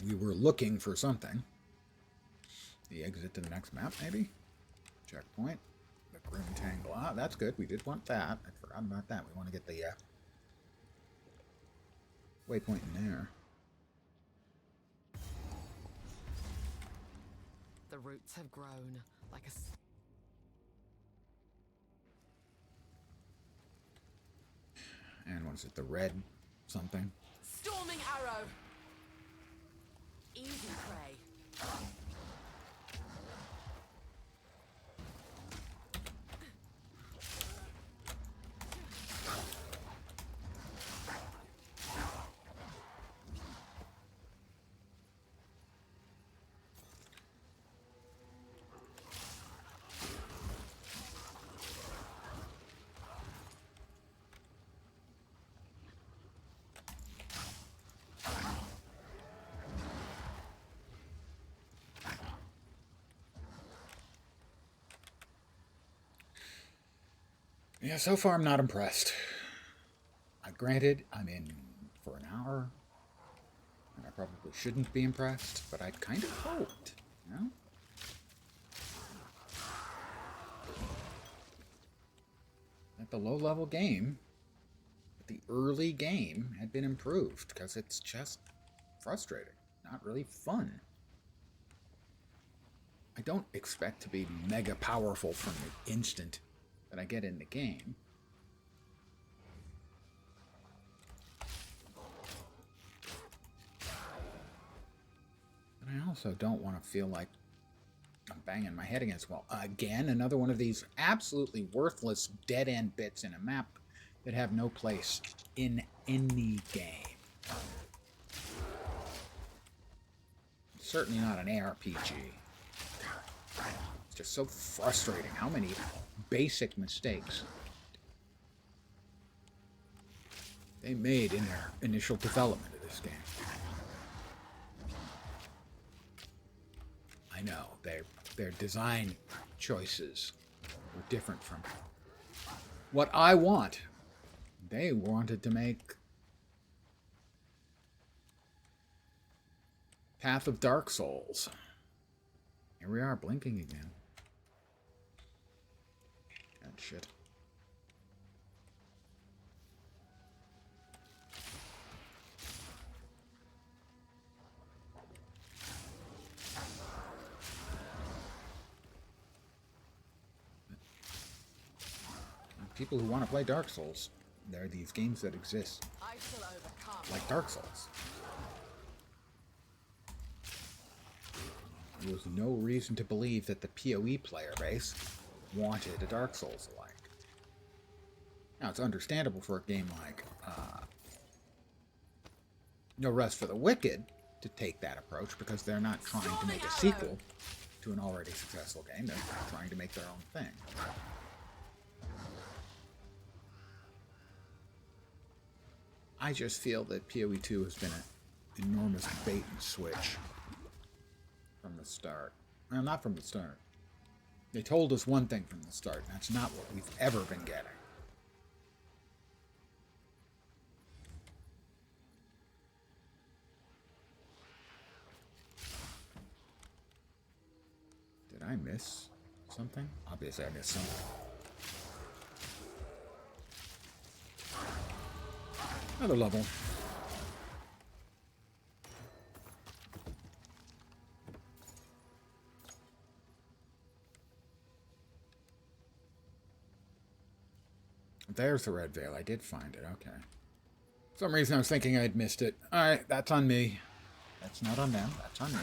We were looking for something. The exit to the next map, maybe? Checkpoint. The Grim Tangle. Ah, that's good. We did want that. I forgot about that. We want to get the waypoint in there. The roots have grown like a... And what is it? The red something? Storming arrow! Easy prey. Yeah, so far I'm not impressed. Granted, I'm in for an hour, and I probably shouldn't be impressed, but I kind of hoped, you know? That the low-level game, the early game, had been improved, because it's just frustrating, not really fun. I don't expect to be mega powerful from the instant that I get in the game. But I also don't want to feel like I'm banging my head against the wall. Again, another one of these absolutely worthless dead-end bits in a map that have no place in any game. Certainly not an ARPG. It's just so frustrating how many basic mistakes they made in their initial development of this game. I know, their design choices were different from what I want. They wanted to make Path of Dark Souls. Here we are, blinking again. That shit. people who want to play Dark Souls. There are these games that exist, I shall overcome. like Dark Souls. There was no reason to believe that the PoE player base wanted a Dark Souls-alike. Now, it's understandable for a game like No Rest for the Wicked to take that approach, because they're not trying to make a sequel to an already successful game. They're trying to make their own thing. I just feel that PoE 2 has been an enormous bait and switch from the start. Well, not from the start. They told us one thing from the start, and that's not what we've ever been getting. Did I miss something? Obviously I missed something. Another level. There's the red veil. I did find it. Okay. For some reason I was thinking I'd missed it. Alright, that's on me. That's not on them. That's on me.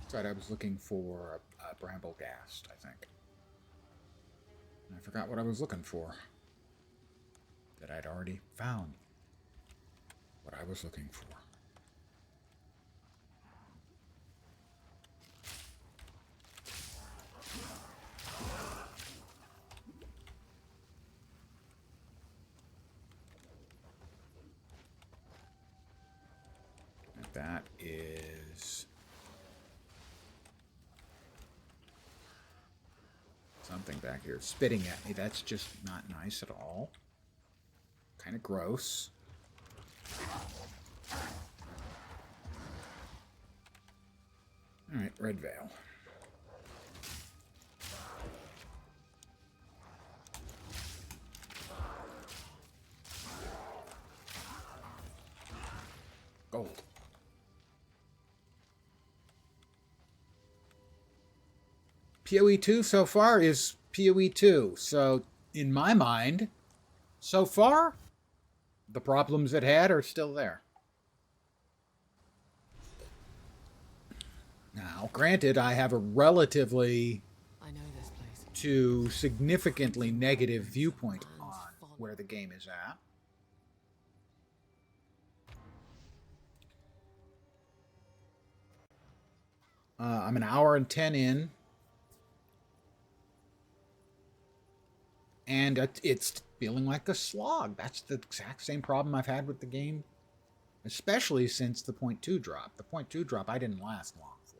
That's right, I was looking for a Bramblegast, I think. And I forgot what I was looking for. That I'd already found what I was looking for. And that is something back here spitting at me. That's just not nice at all. Kind of gross. Alright, red veil. Gold. PoE 2 so far is PoE 2. So, in my mind, so far, the problems it had are still there. Now, granted, I have a relatively I know this place. to significantly negative viewpoint on where the game is at. I'm an hour and 10 in. And it's feeling like a slog. That's the exact same problem I've had with the game, especially since the point 2 drop. The point 2 drop I didn't last long for.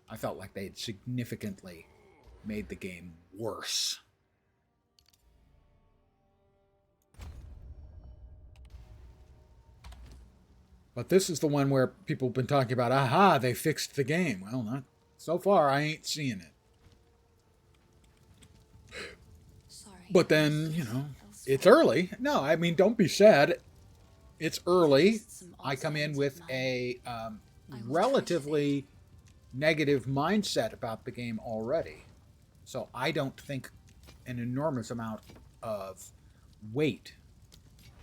I felt like they had significantly made the game worse. But this is the one where people have been talking about, aha, they fixed the game. Well, not so far, I ain't seeing it. But then, you know, it's early. No, I mean, don't be sad. It's early. I come in with a relatively negative mindset about the game already. So I don't think an enormous amount of weight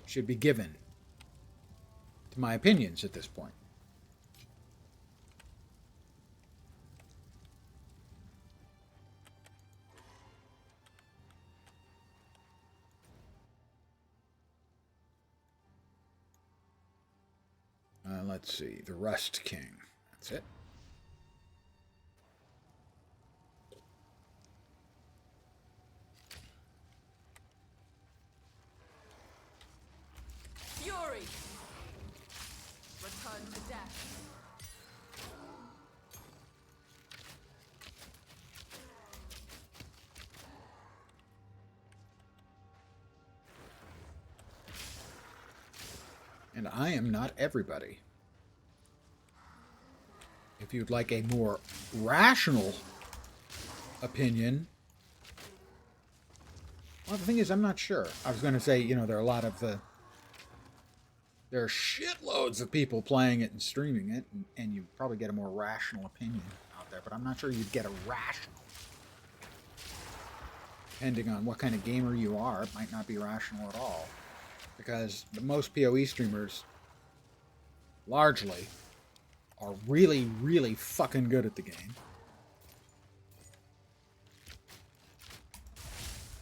should be given to my opinions at this point. Let's see, the Rust King. That's it. Fury! Return to death. And I am not everybody. If you'd like a more rational opinion, well, the thing is, I'm not sure. I was going to say, you know, there are a lot of there are shitloads of people playing it and streaming it, and you probably get a more rational opinion out there, but I'm not sure you'd get a rational depending on what kind of gamer you are, it might not be rational at all. Because most PoE streamers, largely, are really, really fucking good at the game.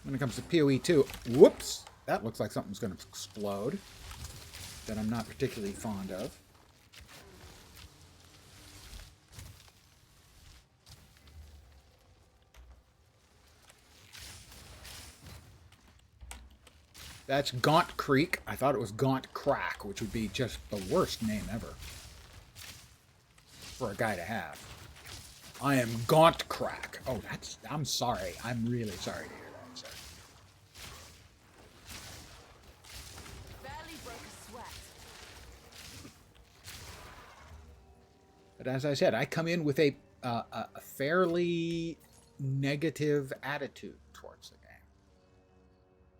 When it comes to PoE 2, whoops! That looks like something's going to explode. That I'm not particularly fond of. That's Gaunt Creek. I thought it was Gaunt Crack, which would be just the worst name ever for a guy to have. I am Gaunt Crack. Oh, I'm sorry. I'm really sorry to hear that, sir. Barely broke a sweat. But as I said, I come in with a fairly negative attitude towards the game.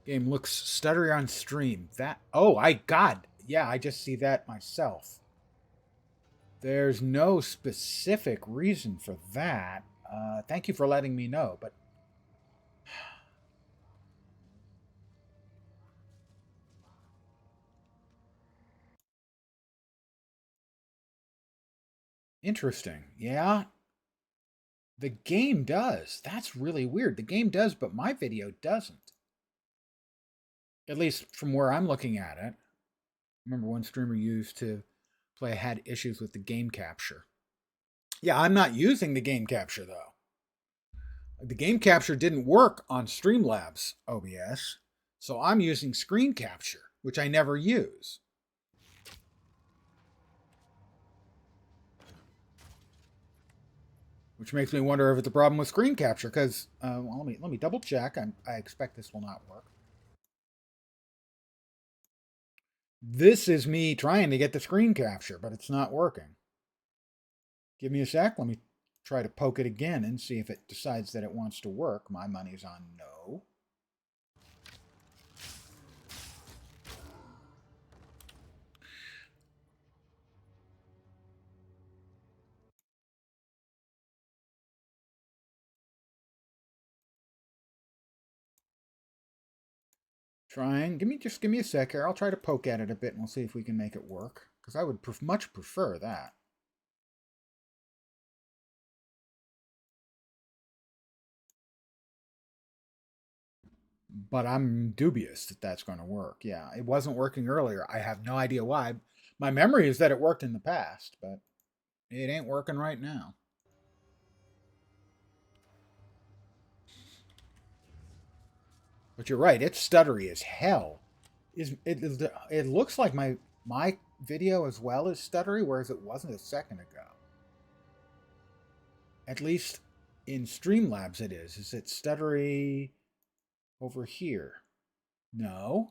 Game looks stuttery on stream. God. Yeah, I just see that myself. There's no specific reason for that. Thank you for letting me know, but... Interesting. Yeah? The game does. That's really weird. The game does, but my video doesn't. At least from where I'm looking at it. Remember one streamer used to play had issues with the game capture. Yeah, I'm not using the game capture though. The game capture didn't work on Streamlabs OBS, so I'm using screen capture, which I never use. Which makes me wonder if it's a problem with screen capture, because well, let me double check. I expect this will not work. This is me trying to get the screen capture, but it's not working. Give me a sec. Let me try to poke it again and see if it decides that it wants to work. My money's on no. Trying. Give me a sec here. I'll try to poke at it a bit and we'll see if we can make it work. Because I would much prefer that. But I'm dubious that that's going to work. Yeah, it wasn't working earlier. I have no idea why. My memory is that it worked in the past, but it ain't working right now. But you're right, it's stuttery as hell. It looks like my video as well is stuttery, whereas it wasn't a second ago. At least in Streamlabs it is. Is it stuttery over here? No.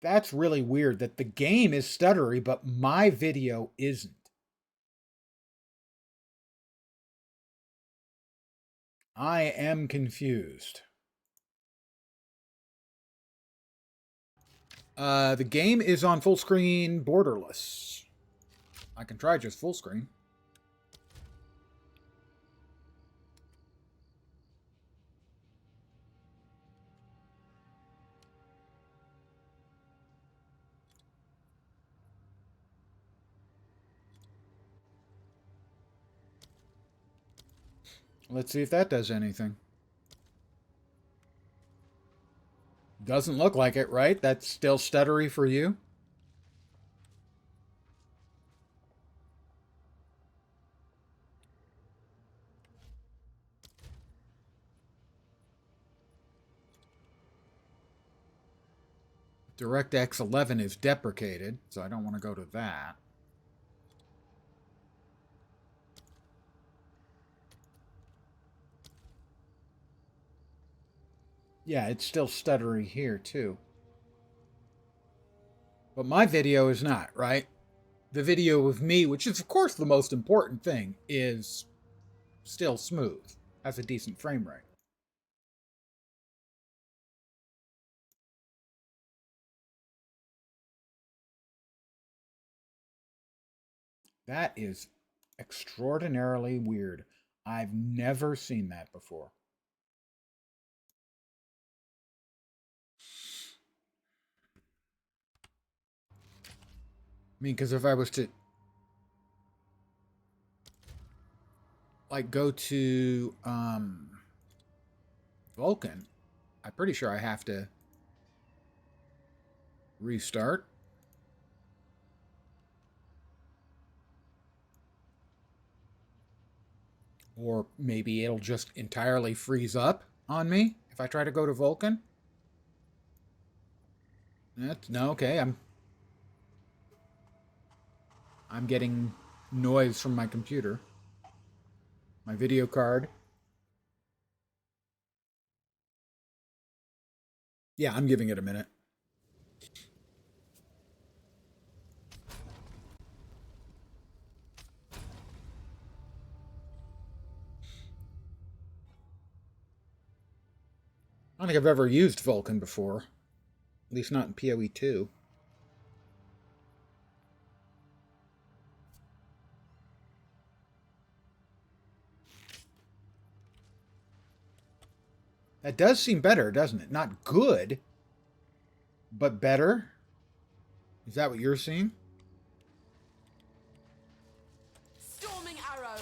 That's really weird that the game is stuttery, but my video isn't. I am confused. The game is on full screen borderless. I can try just full screen. Let's see if that does anything. Doesn't look like it, right? That's still stuttery for you? DirectX 11 is deprecated, so I don't want to go to that. Yeah, it's still stuttery here, too. But my video is not, right? The video of me, which is, of course, the most important thing, is still smooth. Has a decent frame rate. That is extraordinarily weird. I've never seen that before. I mean, because if I was to like go to Vulcan, I'm pretty sure I have to restart. Or maybe it'll just entirely freeze up on me if I try to go to Vulcan. No, okay. I'm getting noise from my computer. My video card. Yeah, I'm giving it a minute. I don't think I've ever used Vulcan before. At least not in PoE 2. That does seem better, doesn't it? Not good, but better. Is that what you're seeing? Storming arrow.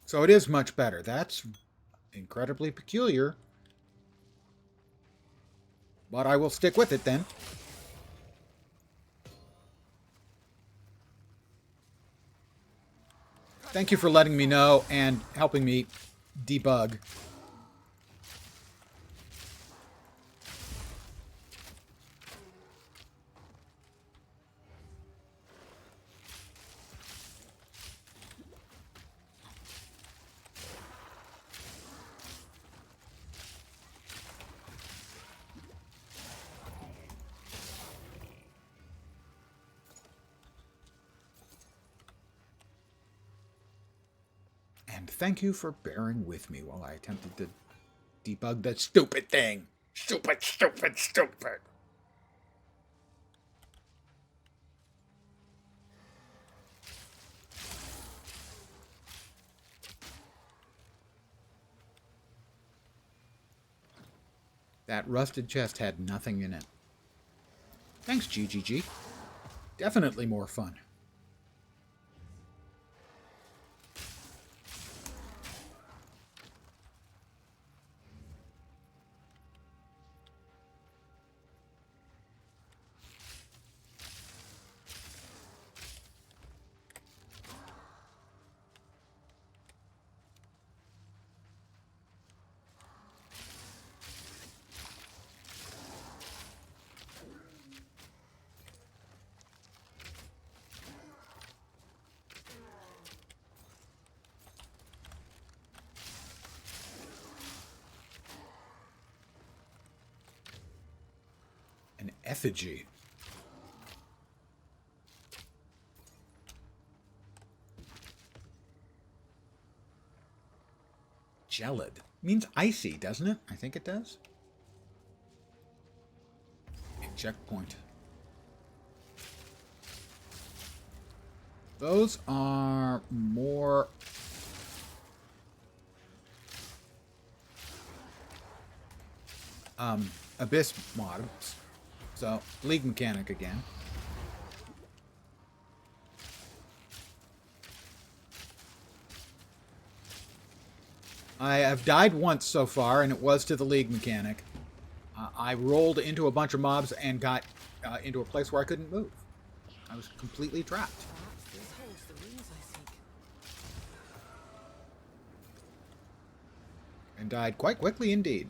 So it is much better. That's incredibly peculiar. But I will stick with it then. Thank you for letting me know and helping me debug. And thank you for bearing with me while I attempted to debug that stupid thing. Stupid, stupid, stupid. That rusted chest had nothing in it. Thanks, GGG. Definitely more fun. An effigy. Gelid. Means icy, doesn't it? I think it does. A checkpoint. Those are more... Abyss mods. So, League mechanic again. I have died once so far, and it was to the League mechanic. I rolled into a bunch of mobs and got into a place where I couldn't move. I was completely trapped. Perhaps this holds the runes I seek. And died quite quickly indeed.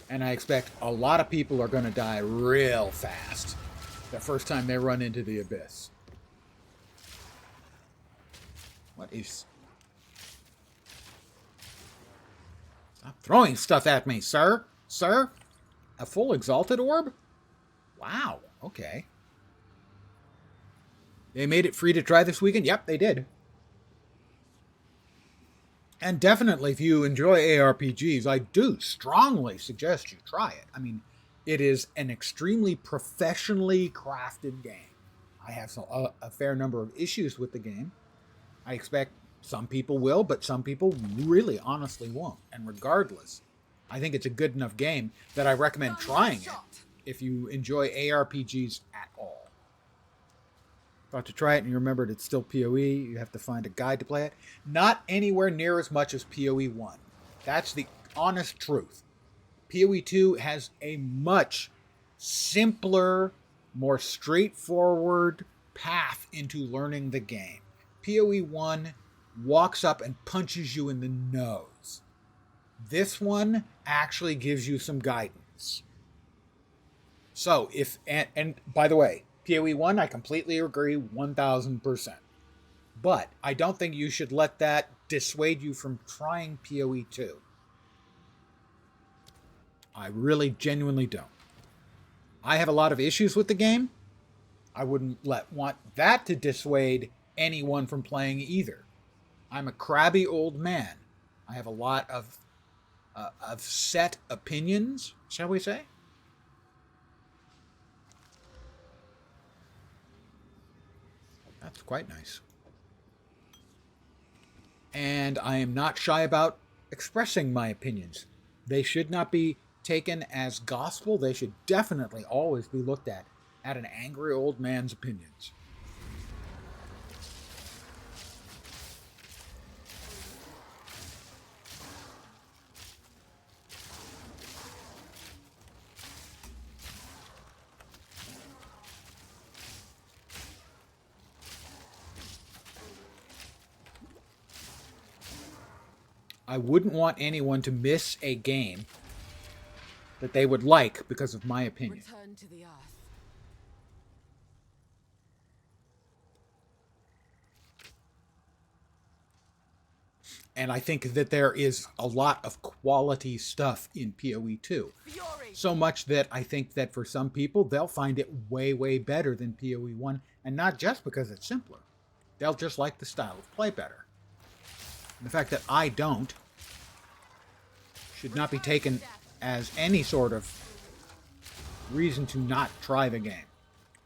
And I expect a lot of people are going to die real fast the first time they run into the abyss. What is... Stop throwing stuff at me, sir! Sir? A full exalted orb? Wow, okay. They made it free to try this weekend? Yep, they did. And definitely, if you enjoy ARPGs, I do strongly suggest you try it. I mean, it is an extremely professionally crafted game. I have a fair number of issues with the game. I expect some people will, but some people really honestly won't. And regardless, I think it's a good enough game that I recommend trying it if you enjoy ARPGs at all. About to try it and you remembered it's still PoE, you have to find a guide to play it. Not anywhere near as much as PoE 1. That's the honest truth. PoE 2 has a much simpler, more straightforward path into learning the game. PoE 1 walks up and punches you in the nose. This one actually gives you some guidance. So, and by the way, PoE 1, I completely agree 1000%. But I don't think you should let that dissuade you from trying PoE 2. I really genuinely don't. I have a lot of issues with the game. I wouldn't want that to dissuade anyone from playing either. I'm a crabby old man. I have a lot of set opinions, shall we say? That's quite nice. And I am not shy about expressing my opinions. They should not be taken as gospel. They should definitely always be looked at an angry old man's opinions. I wouldn't want anyone to miss a game that they would like because of my opinion. Return to the earth. And I think that there is a lot of quality stuff in PoE 2. Fury. So much that I think that for some people, they'll find it way, way better than PoE 1. And not just because it's simpler. They'll just like the style of play better. And the fact that I don't should not be taken as any sort of reason to not try the game.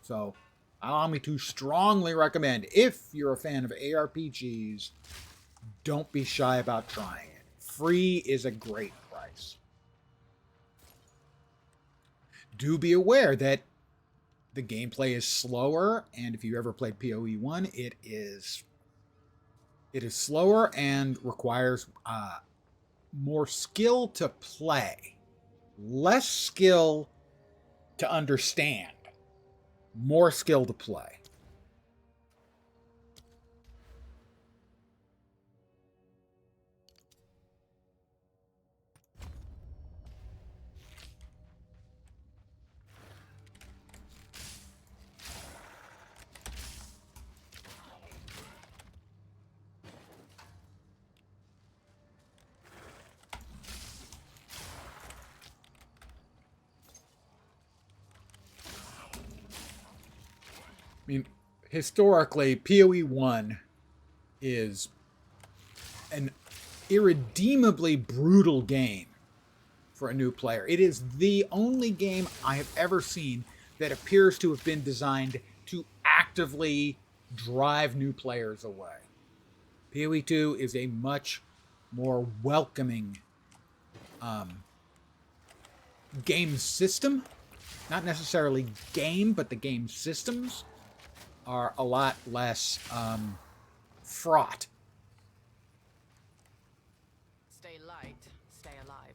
So, allow me to strongly recommend, if you're a fan of ARPGs, don't be shy about trying it. Free is a great price. Do be aware that the gameplay is slower, and if you ever played PoE 1, it is slower and requires more skill to play, less skill to understand, more skill to play. I mean, historically, PoE 1 is an irredeemably brutal game for a new player. It is the only game I have ever seen that appears to have been designed to actively drive new players away. PoE 2 is a much more welcoming game system. Not necessarily game, but the game systems are a lot less fraught. Stay light, stay alive.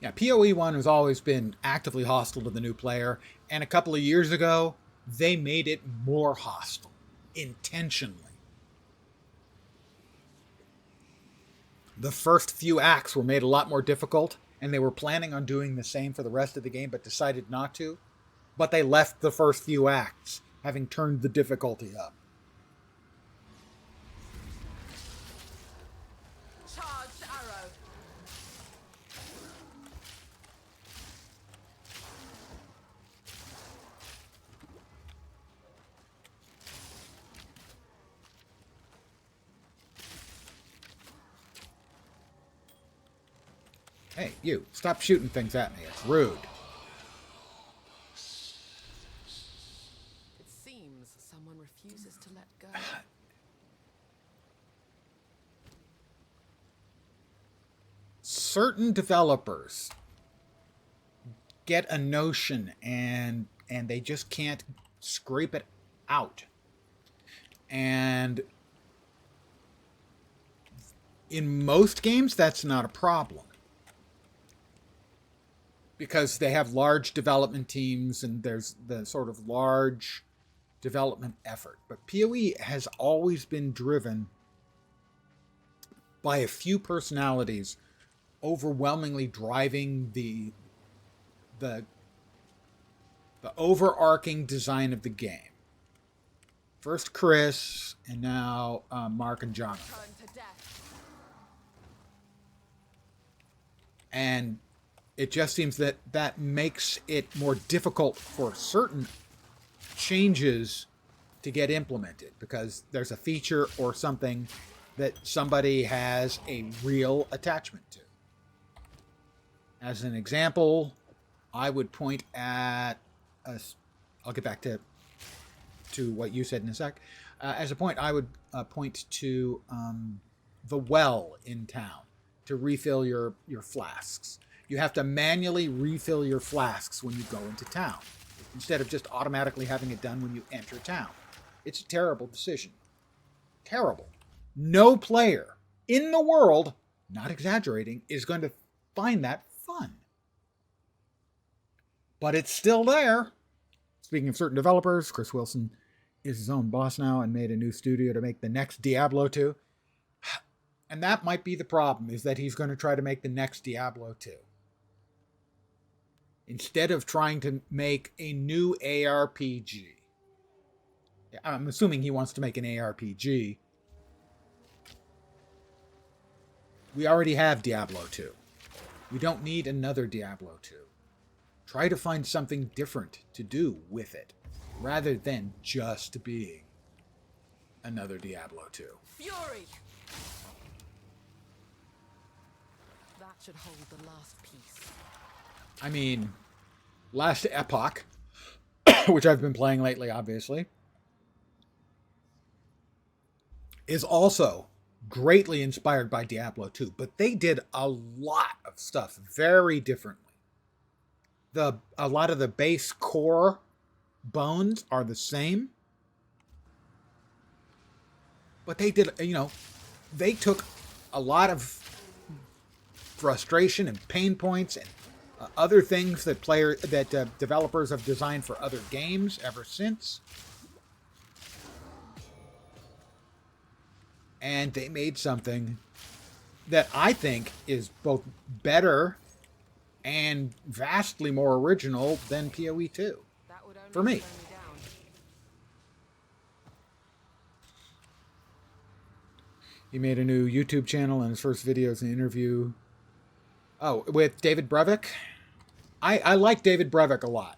Yeah, PoE 1 has always been actively hostile to the new player, and a couple of years ago, they made it more hostile, intentionally. The first few acts were made a lot more difficult, and they were planning on doing the same for the rest of the game, but decided not to. But they left the first few acts, having turned the difficulty up. Hey, you, stop shooting things at me. It's rude. It seems someone refuses to let go. Certain developers get a notion and they just can't scrape it out. And in most games, that's not a problem, because they have large development teams and there's the sort of large development effort. But PoE has always been driven by a few personalities overwhelmingly driving the overarching design of the game. First Chris, and now Mark and Jonathan. Turn to death. And it just seems that that makes it more difficult for certain changes to get implemented, because there's a feature or something that somebody has a real attachment to. As an example, I would point at I'll get back to what you said in a sec. As a point, I would point to the well in town to refill your flasks. You have to manually refill your flasks when you go into town, instead of just automatically having it done when you enter town. It's a terrible decision. Terrible. No player in the world, not exaggerating, is going to find that fun. But it's still there. Speaking of certain developers, Chris Wilson is his own boss now and made a new studio to make the next Diablo 2. And that might be the problem, is that he's going to try to make the next Diablo 2. Instead of trying to make a new ARPG. I'm assuming he wants to make an ARPG. We already have Diablo 2. We don't need another Diablo 2. Try to find something different to do with it, rather than just being another Diablo 2. Fury! That should hold the last piece. I mean, Last Epoch, which I've been playing lately, obviously, is also greatly inspired by Diablo 2, but they did a lot of stuff very differently. A lot of the base core bones are the same, but they did, they took a lot of frustration and pain points and other things that developers have designed for other games ever since, and they made something that I think is both better and vastly more original than PoE 2. That would only For me. slow me down. He made a new YouTube channel, and his first video is an interview. Oh, with David Brevik. I like David Brevik a lot.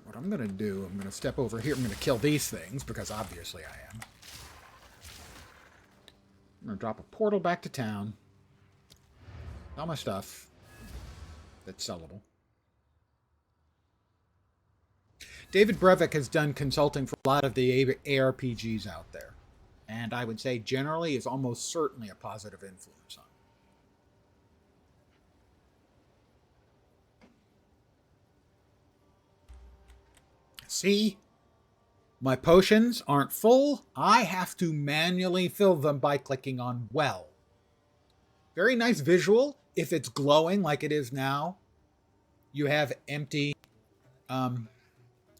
What I'm going to do, I'm going to step over here. I'm going to kill these things, because obviously I am. I'm going to drop a portal back to town. All my stuff that's sellable. David Brevik has done consulting for a lot of the ARPGs out there, and I would say generally is almost certainly a positive influence on it. See? My potions aren't full. I have to manually fill them by clicking on well. Very nice visual. If it's glowing like it is now, you have empty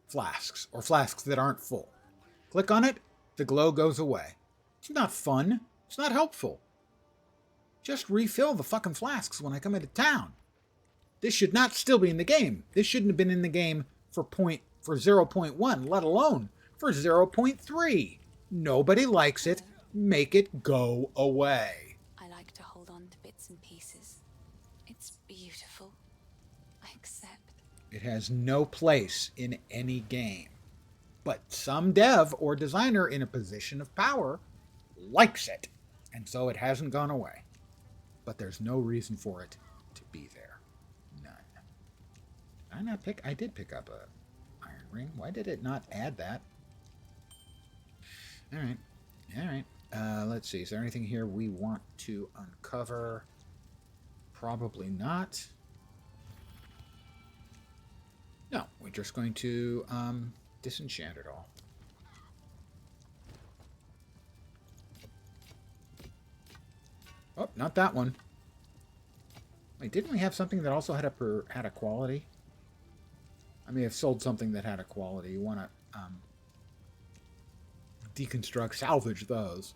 flasks, or flasks that aren't full. Click on it, the glow goes away. It's not fun. It's not helpful. Just refill the fucking flasks when I come into town. This should not still be in the game. This shouldn't have been in the game for 0.1, let alone for 0.3. Nobody likes it. Make it go away. I like to hold on to bits and pieces. It's beautiful. I accept. It has no place in any game. But some dev or designer in a position of power likes it. And so it hasn't gone away. But there's no reason for it to be there. None. Did I not pick? I did pick up a iron ring. Why did it not add that? Alright. Alright. Let's see. Is there anything here we want to uncover? Probably not. No, we're just going to disenchant it all. Oh, not that one. Wait, didn't we have something that also had a quality? I may have sold something that had a quality. You want to deconstruct, salvage those.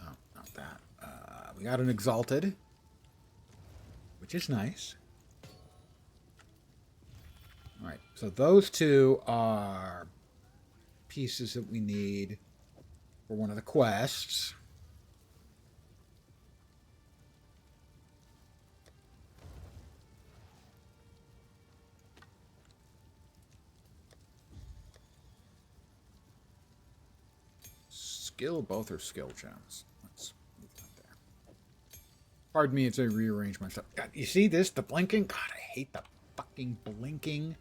Oh, not that. We got an Exalted, which is nice. Alright, so those two are pieces that we need for one of the quests. Skill, both are skill gems. Let's move that there. Pardon me as I rearrange my stuff. God, you see this? The blinking? God, I hate the fucking blinking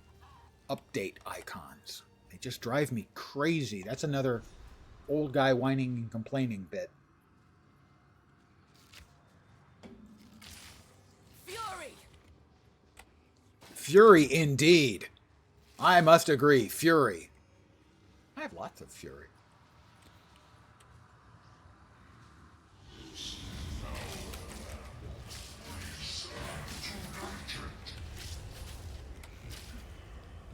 update icons. They just drive me crazy. That's another old guy whining and complaining bit. Fury! Fury indeed. I must agree. Fury. I have lots of fury.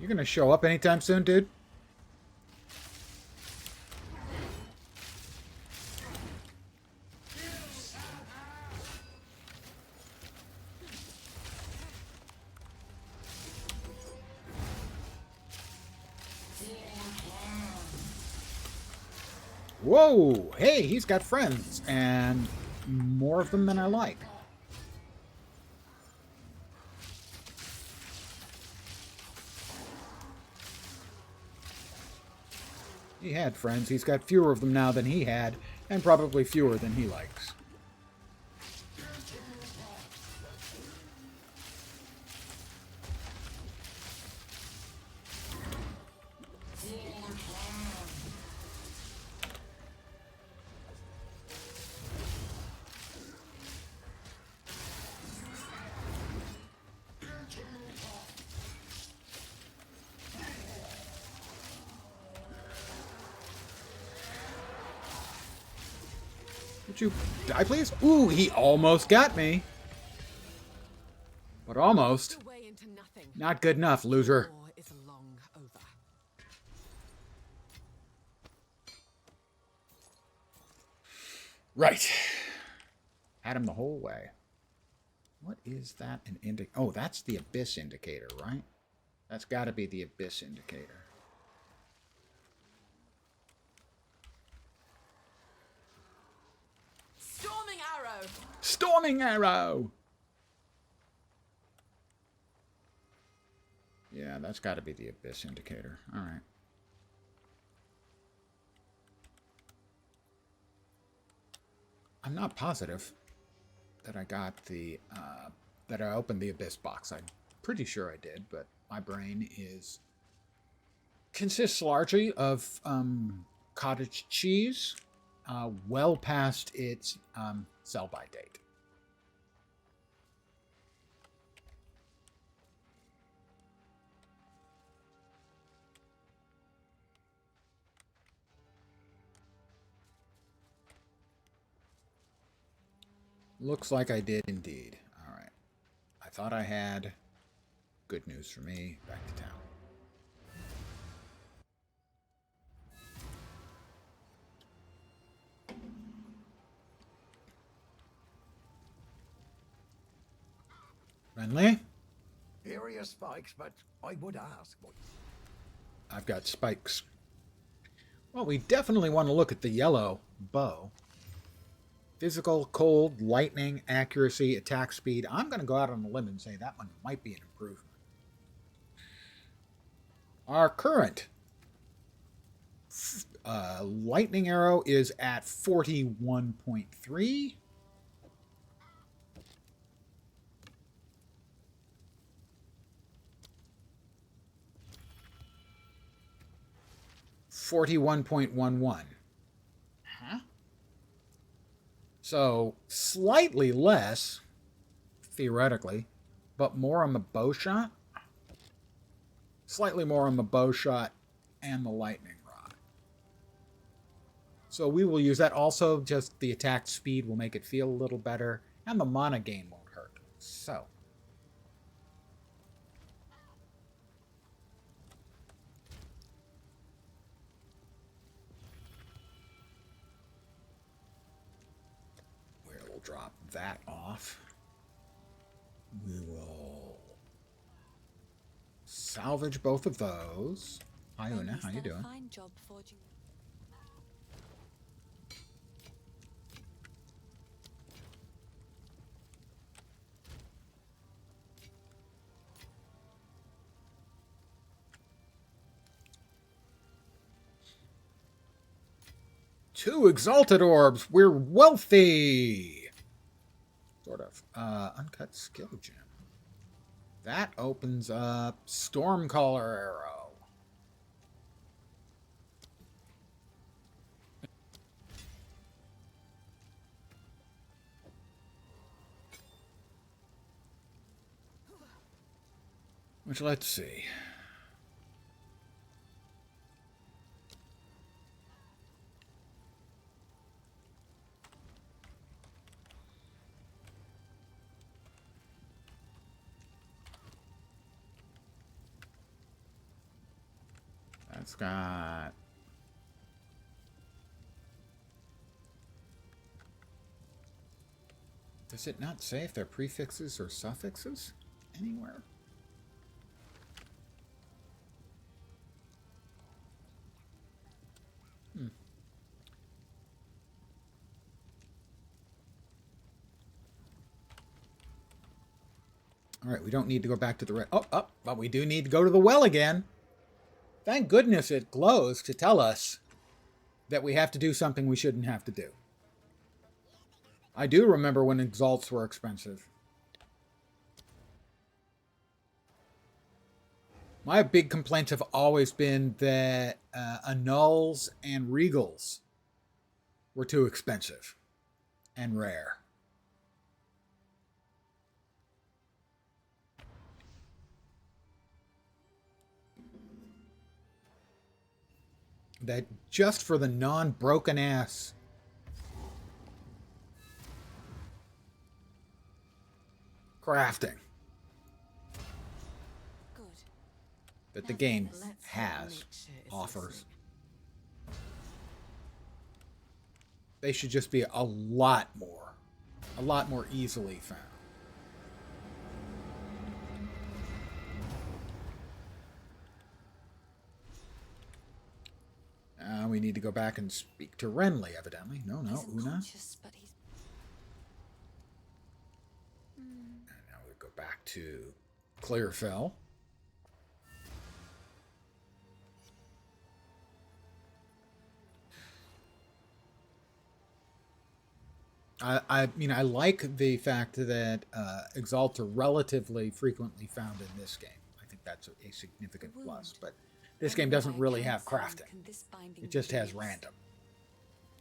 You gonna show up anytime soon, dude? Whoa! Hey, he's got friends, and more of them than I like. He had friends. He's got fewer of them now than he had, and probably fewer than he likes. Would you die, please? Ooh, he almost got me. But almost. The way into nothing. Not good enough, loser. War is long over. Right. Had him the whole way. What is that an indicator? Oh, that's the Abyss indicator, right? That's got to be the Abyss indicator. Storming arrow! Storming arrow! Yeah, that's got to be the Abyss indicator. All right. I'm not positive that I got the, that I opened the Abyss box. I'm pretty sure I did, but my brain consists largely of cottage cheese, well past its sell-by date. Looks like I did indeed. All right. I thought I had. Good news for me. Back to town. Friendly? Here are your spikes, but I would ask. I've got spikes. Well, we definitely want to look at the yellow bow. Physical, cold, lightning, accuracy, attack speed. I'm going to go out on a limb and say that one might be an improvement. Our current lightning arrow is at 41.3. $41.11. Huh? So slightly less, theoretically, but more on the bow shot. Slightly more on the bow shot and the lightning rod. So we will use that. Also, just the attack speed will make it feel a little better, and the mana gain won't hurt. So. We'll drop that off. We will salvage both of those. Hi, Una. How you doing? Fine job forging. Two exalted orbs. We're wealthy. Sort of. Uncut skill gem. That opens up Stormcaller arrow. Which, let's see. That's got... Does it not say if they're prefixes or suffixes anywhere? All right, we don't need to go back to the red. Oh, but we do need to go to the well again. Thank goodness it glows to tell us that we have to do something we shouldn't have to do. I do remember when exalts were expensive. My big complaints have always been that annuls and regals were too expensive and rare. That just for the non-broken ass crafting that the game has, offers. They should just be a lot more easily found. We need to go back and speak to Renly, evidently. No, Una. And now we go back to Clearfell. I mean, I like the fact that Exalt are relatively frequently found in this game. I think that's a significant plus, but this game doesn't really have crafting. It just has random,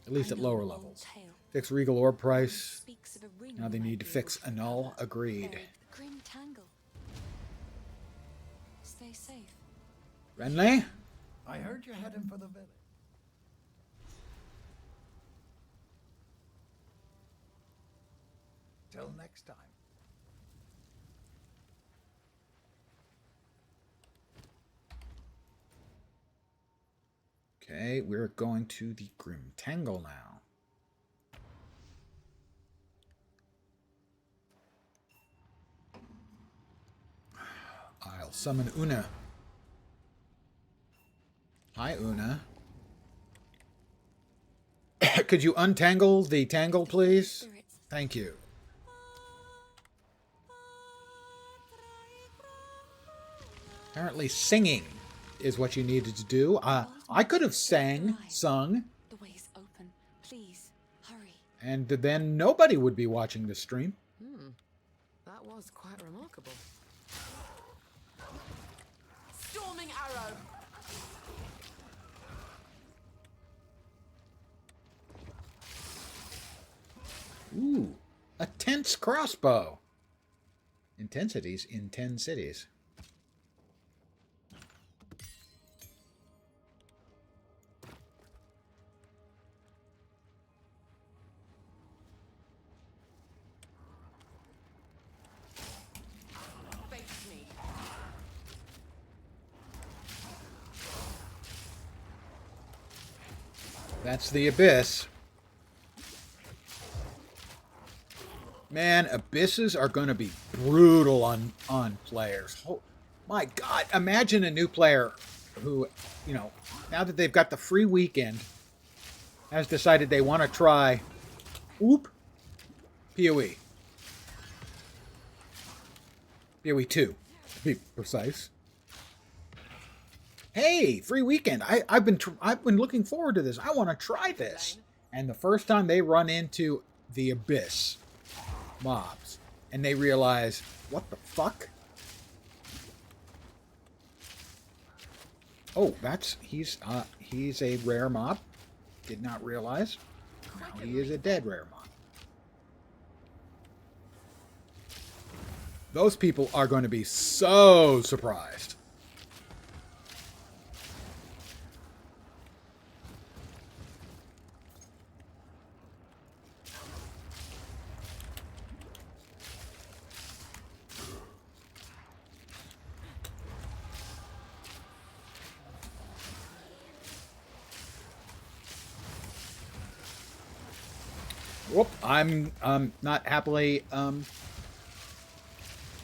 at least at lower levels. Fix Regal Orb price. Now they need to fix Annul. Agreed. Stay safe. Renly? I heard you're heading for the village. Till next time. Okay, we're going to the Grim Tangle now. I'll summon Una. Hi, Una. Could you untangle the tangle, please? Spirits. Thank you. Apparently singing is what you needed to do. I could have sung, The way's open. Please, hurry. and then nobody would be watching the stream. That was quite remarkable. Storming arrow! Ooh, a tense crossbow. Intensities in 10 cities. Face me. That's the Abyss. Man, Abysses are going to be brutal on players. Oh, my God, imagine a new player who, you know, now that they've got the free weekend, has decided they want to try, PoE. PoE 2, to be precise. Hey, free weekend. I've been looking forward to this. I want to try this. And the first time they run into the Abyss mobs and they realize, what the fuck? Oh, he's a rare mob. Did not realize. Now he is a dead rare mob. Those people are going to be so surprised. Whoop, I'm not happily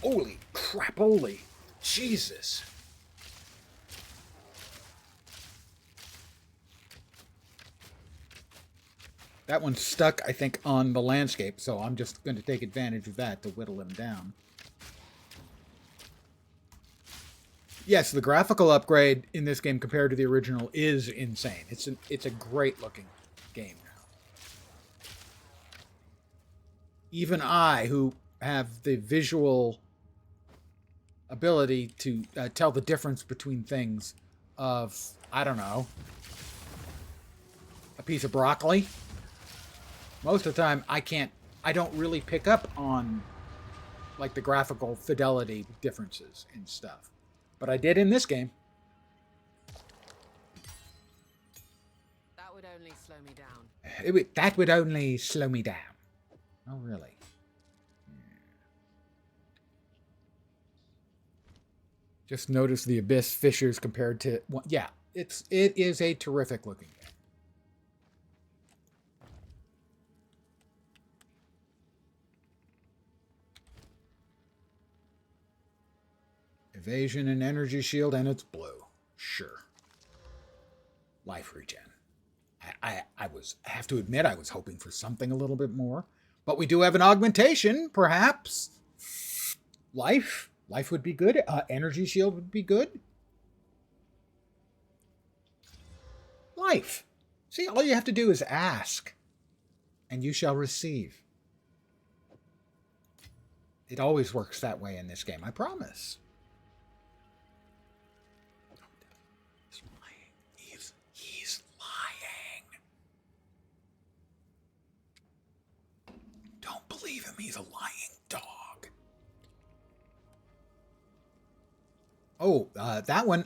holy crap, holy Jesus. That one's stuck, I think, on the landscape, so I'm just going to take advantage of that to whittle him down. Yes, the graphical upgrade in this game compared to the original is insane. It's a great looking game now. Even I, who have the visual ability to tell the difference between things of, I don't know, a piece of broccoli. Most of the time, I don't really pick up on, like, the graphical fidelity differences and stuff. But I did in this game. That would only slow me down. That would only slow me down. Oh, really? Just notice the Abyss fissures compared to... Well, yeah, it is a terrific looking game. Evasion and energy shield, and it's blue. Sure. Life regen. I have to admit, I was hoping for something a little bit more. But we do have an augmentation, perhaps. Life would be good. Energy shield would be good. Life. See, all you have to do is ask, and you shall receive. It always works that way in this game, I promise. He's lying. Don't believe him. He's a lying dog. Oh, that one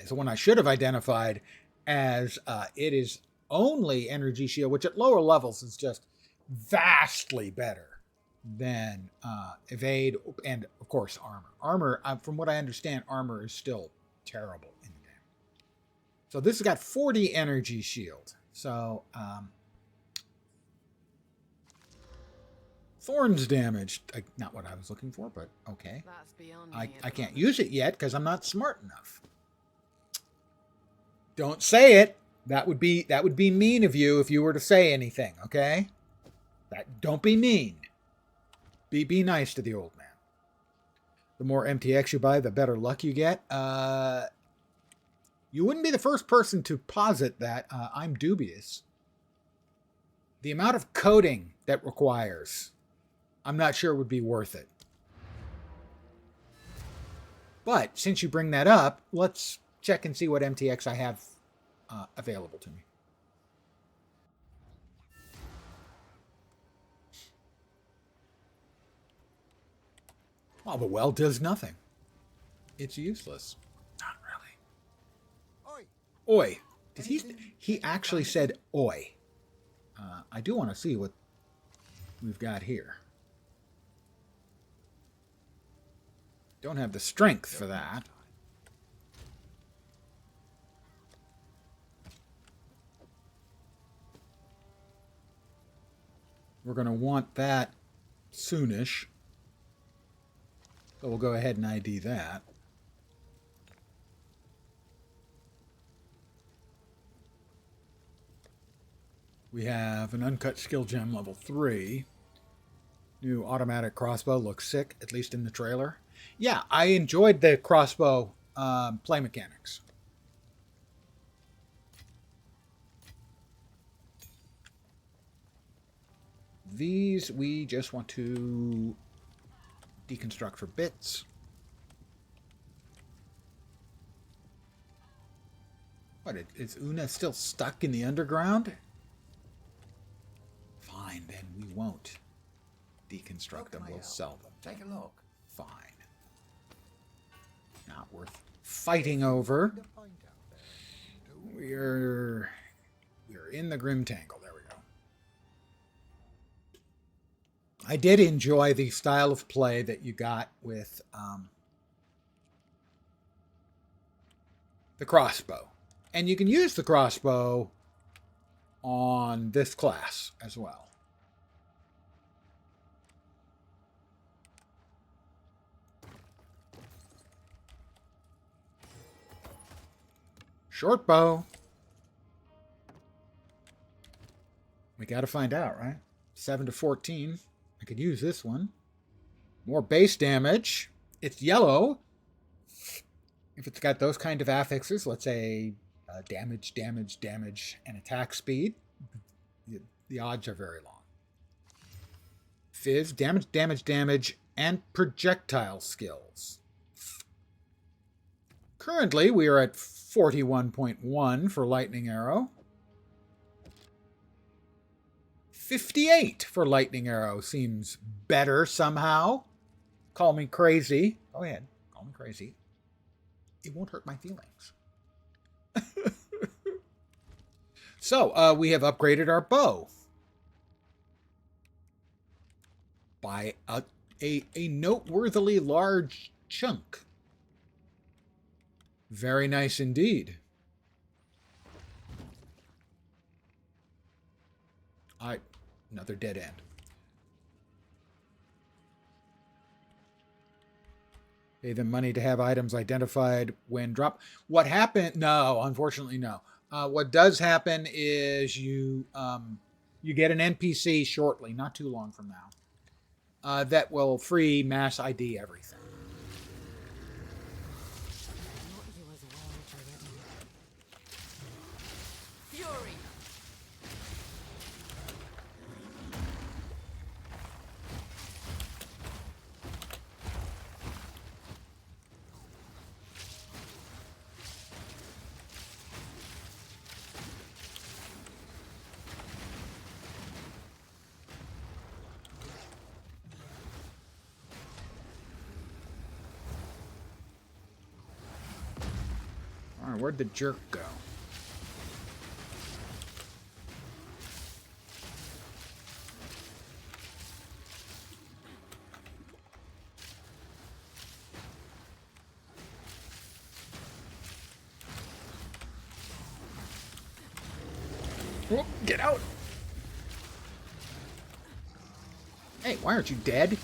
is the one I should have identified as it is only energy shield, which at lower levels is just vastly better than evade and, of course, armor. Armor, from what I understand, armor is still terrible in the game. So this has got 40 energy shield. So Thorns damage. Not what I was looking for, but okay. That's beyond I me. can't use it yet because I'm not smart enough. Don't say it. That would be mean of you if you were to say anything, okay? Don't be mean. Be nice to the old man. The more MTX you buy, the better luck you get. You wouldn't be the first person to posit that. I'm dubious. The amount of coding that requires, I'm not sure would be worth it. But since you bring that up, let's check and see what MTX I have available to me. Well, the well does nothing. It's useless. Not really. Oi! Oi. Did he actually said oi. I do want to see what we've got here. Don't have the strength for that. We're going to want that soonish. So we'll go ahead and ID that. We have an uncut skill gem level 3. New automatic crossbow looks sick, at least in the trailer. Yeah, I enjoyed the crossbow play mechanics. These we just want to deconstruct for bits. What, is Una still stuck in the underground? Fine, then we won't deconstruct them. We'll sell them. Take a look. Fine. Not worth fighting over. We're in the Grim Tangle. There we go. I did enjoy the style of play that you got with the crossbow. And you can use the crossbow on this class as well. Short bow. We got to find out, right? 7 to 14. I could use this one. More base damage. It's yellow. If it's got those kind of affixes, let's say damage, and attack speed, the odds are very long. Fizz, damage, and projectile skills. Currently, we are at 41.1 for lightning arrow. 58 for lightning arrow seems better somehow. Call me crazy. Go ahead. Call me crazy. It won't hurt my feelings. So, we have upgraded our bow by a noteworthily large chunk. Very nice indeed. Another dead end. Pay them money to have items identified when drop. What happened? No, unfortunately, no. What does happen is you get an NPC shortly, not too long from now, that will free mass ID everything. Fury! All right, where'd the jerk go? Oh, get out! Hey, why aren't you dead?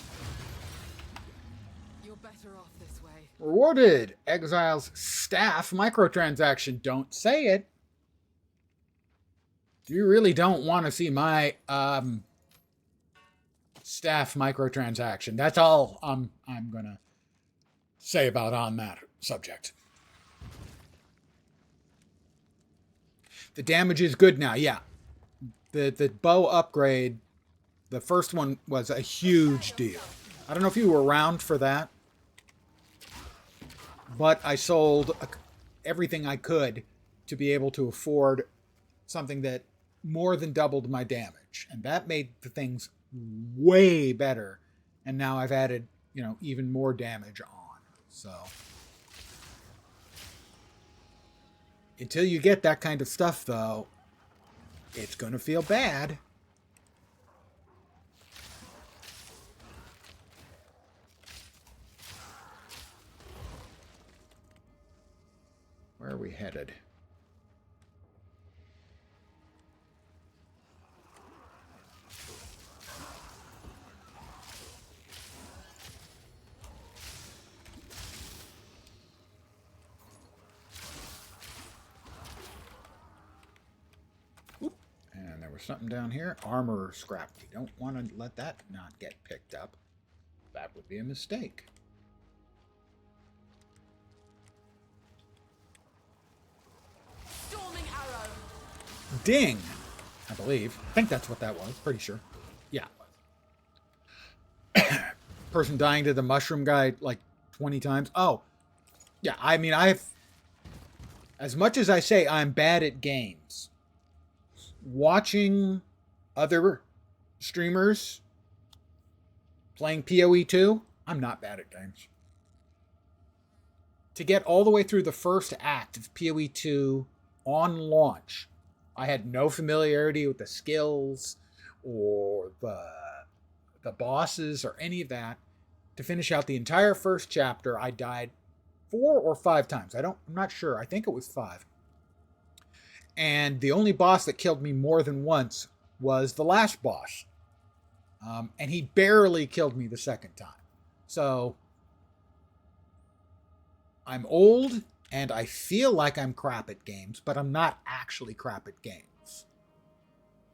You're better better off this way. Rewarded. Exile's staff microtransaction. Don't say it. You really don't want to see my staff microtransaction. That's all I'm gonna say about on that subject. The damage is good now. Yeah, the bow upgrade, the first one was a huge deal. I don't know if you were around for that, but I sold everything I could to be able to afford something that more than doubled my damage, and that made the things way better. And now I've added, even more damage on. So until you get that kind of stuff, though, it's going to feel bad. Where are we headed? And there was something down here. Armor scrap. You don't want to let that not get picked up. That would be a mistake. Storming arrow. Ding! I believe. I think that's what that was. Pretty sure. Yeah. Person dying to the mushroom guy like 20 times. Oh. Yeah, I mean, as much as I say I'm bad at games, watching other streamers playing PoE 2, I'm not bad at games. To get all the way through the first act of PoE 2 on launch, I had no familiarity with the skills or the bosses or any of that. To finish out the entire first chapter, I died 4 or 5 times. I'm not sure. I think it was 5. And the only boss that killed me more than once was the last boss. And he barely killed me the second time. So I'm old and I feel like I'm crap at games, but I'm not actually crap at games.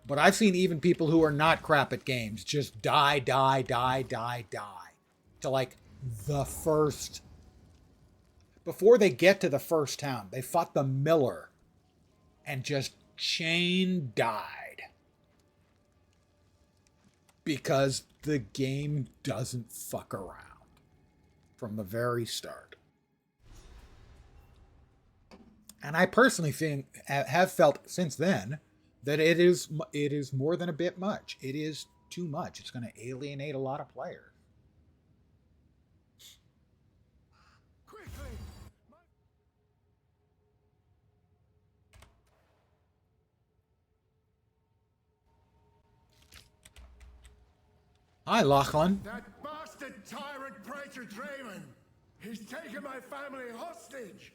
But I've seen even people who are not crap at games just die to like the first. Before they get to the first town, they fought the miller and just chain died. Because the game doesn't fuck around from the very start. And I personally have felt since then that it is more than a bit much. It is too much. It's going to alienate a lot of players. Hi, Lachlan. That bastard tyrant Praetor Draven! He's taken my family hostage!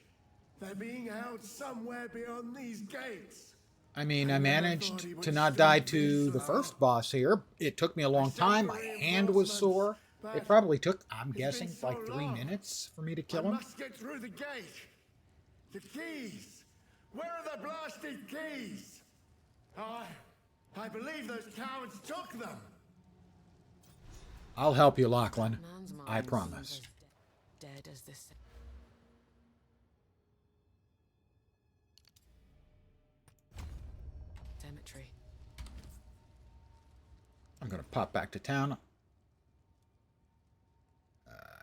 They're being held somewhere beyond these gates. I mean, I managed to not die to the first boss here. It took me a long time. My hand was sore. It probably took, I'm guessing, like 3 minutes for me to kill him. I must get through the gate. The keys. Where are the blasted keys? I believe those cowards took them. I'll help you, Lachlan. Man's mind I seems promise. as dead as this. Cemetery. I'm going to pop back to town.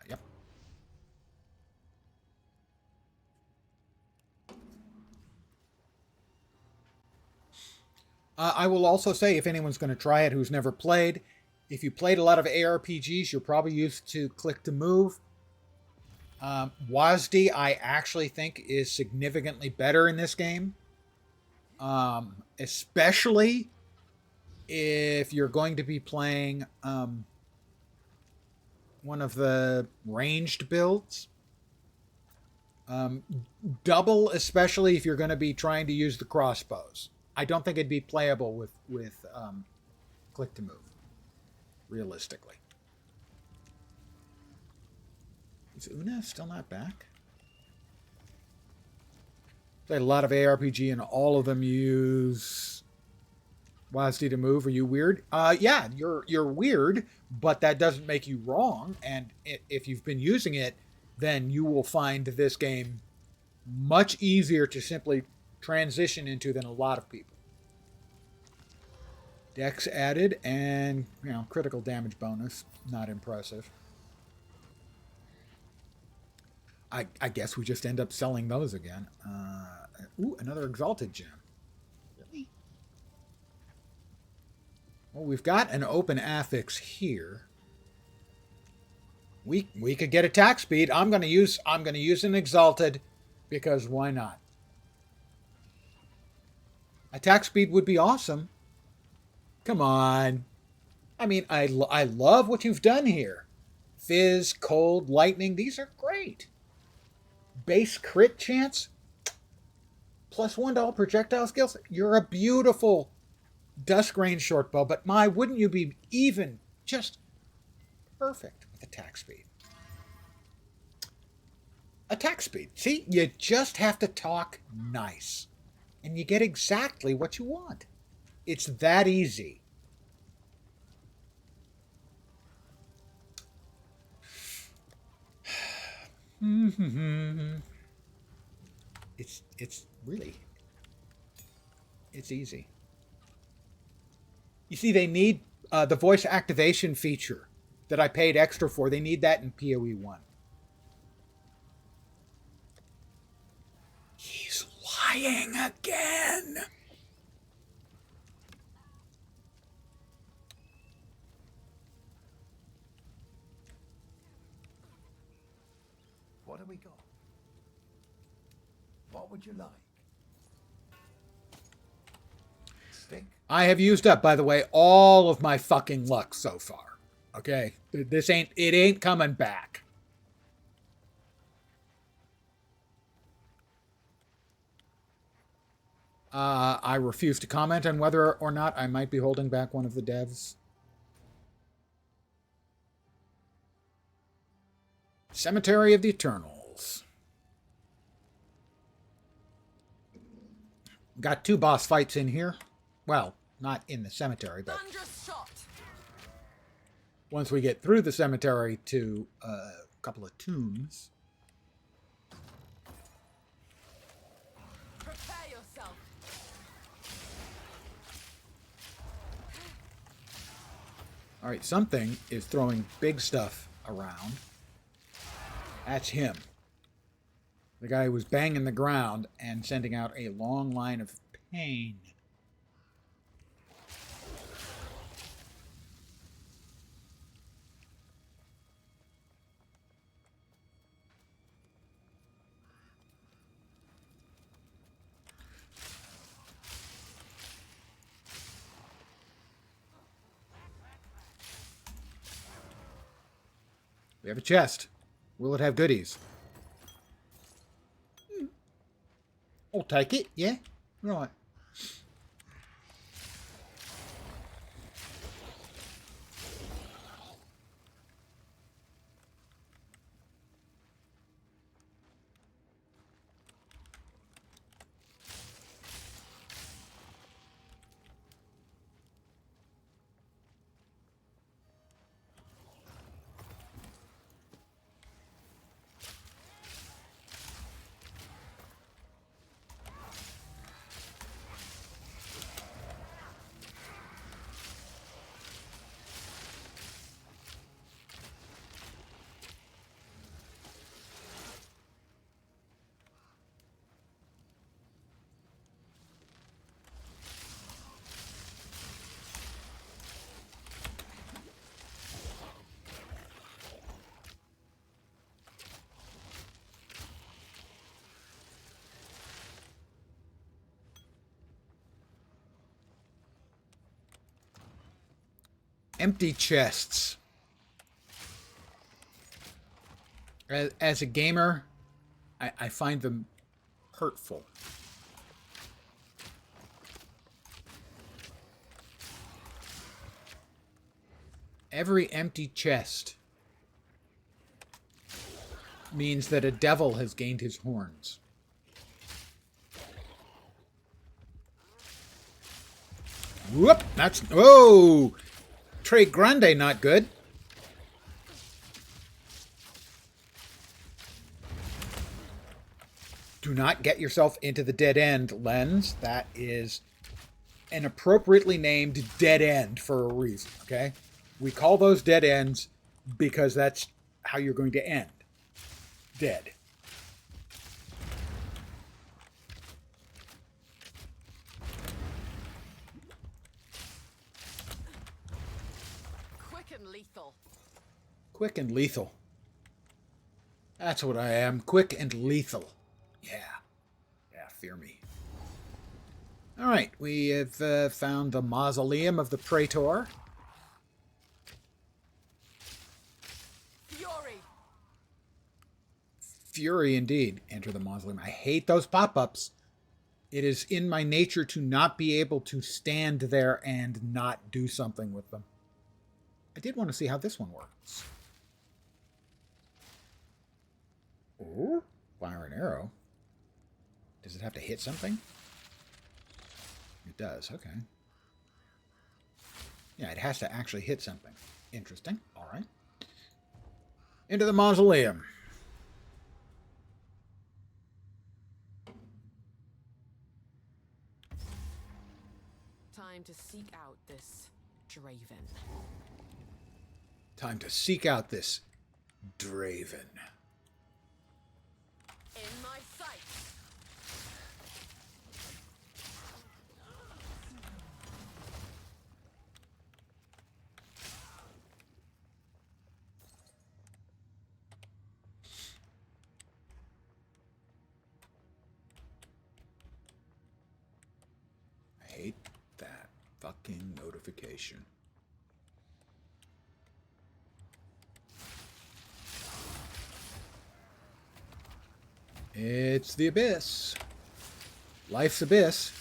Yep. I will also say, if anyone's going to try it who's never played, if you played a lot of ARPGs, you're probably used to click to move. WASD, I actually think, is significantly better in this game. Especially if you're going to be playing one of the ranged builds. Double, especially if you're going to be trying to use the crossbows. I don't think it'd be playable with click to move, realistically. Is Una still not back? Played a lot of ARPG and all of them use WASD to move. Are you weird? Yeah, you're weird, but that doesn't make you wrong. And if you've been using it, then you will find this game much easier to simply transition into than a lot of people. Dex added, and critical damage bonus. Not impressive. I guess we just end up selling those again. Ooh, another exalted gem. Really? Well, we've got an open affix here. We could get attack speed. I'm gonna use an exalted because why not? Attack speed would be awesome. Come on. I mean, I love what you've done here. Fizz, cold, lightning, these are great. Base crit chance, +1 to all projectile skills. You're a beautiful dusk range short bow, but wouldn't you be even just perfect with attack speed? Attack speed. See, you just have to talk nice, and you get exactly what you want. It's that easy. It's easy. You see, they need the voice activation feature that I paid extra for. They need that in PoE 1. He's lying again. What have we got? What would you like? Stick? I have used up, by the way, all of my fucking luck so far. Okay? It ain't coming back. I refuse to comment on whether or not I might be holding back one of the devs. Cemetery of the Eternals. Got 2 boss fights in here. Well, not in the cemetery, but once we get through the cemetery to a couple of tombs. Prepare yourself. All right, something is throwing big stuff around. That's him. The guy who was banging the ground and sending out a long line of pain. We have a chest. Will it have goodies? I'll take it, yeah? Right. Empty chests. As a gamer, I find them hurtful. Every empty chest means that a devil has gained his horns. Whoop! That's... Oh! Tre Grande, not good. Do not get yourself into the dead end, Lens. That is an appropriately named dead end for a reason, okay? We call those dead ends because that's how you're going to end. Dead. Quick and lethal. Quick and lethal. That's what I am. Quick and lethal. Yeah. Yeah, fear me. Alright, we have found the mausoleum of the Praetor. Fury. Fury indeed. Enter the mausoleum. I hate those pop-ups. It is in my nature to not be able to stand there and not do something with them. I did want to see how this one works. Ooh, fire an arrow. Does it have to hit something? It does, okay. Yeah, it has to actually hit something. Interesting. All right. Into the mausoleum. Time to seek out this Draven. Time to seek out this Draven. In my sight. I hate that fucking notification. It's the Abyss. Life's Abyss.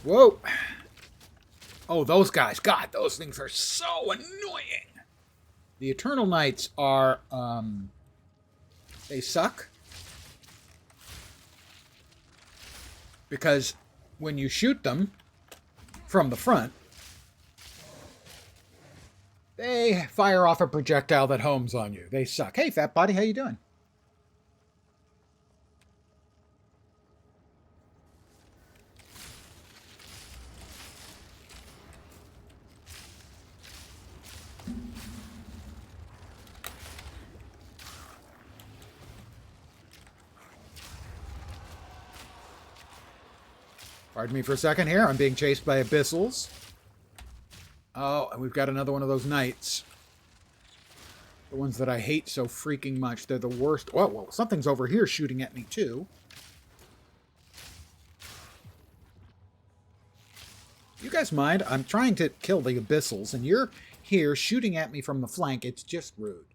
Whoa. Oh, those guys. God, those things are so annoying. The Eternal Knights are, they suck. Because when you shoot them from the front, they fire off a projectile that homes on you. They suck. Hey, fat body, how you doing? Pardon me for a second here. I'm being chased by abyssals. Oh, and we've got another one of those knights. The ones that I hate so freaking much. They're the worst. Oh, well, something's over here shooting at me, too. You guys mind? I'm trying to kill the abyssals, and you're here shooting at me from the flank. It's just rude.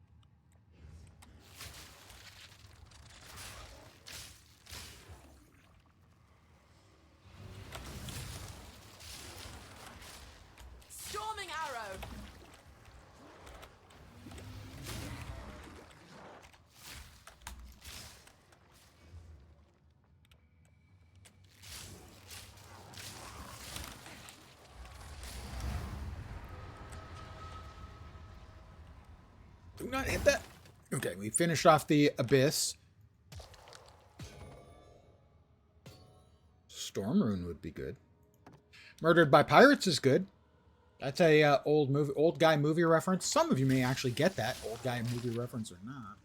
Storming arrow. Do not hit that. Okay, we finished off the abyss. Storm Rune would be good. Murdered by Pirates is good. That's a old guy movie reference. Some of you may actually get that old guy movie reference or not.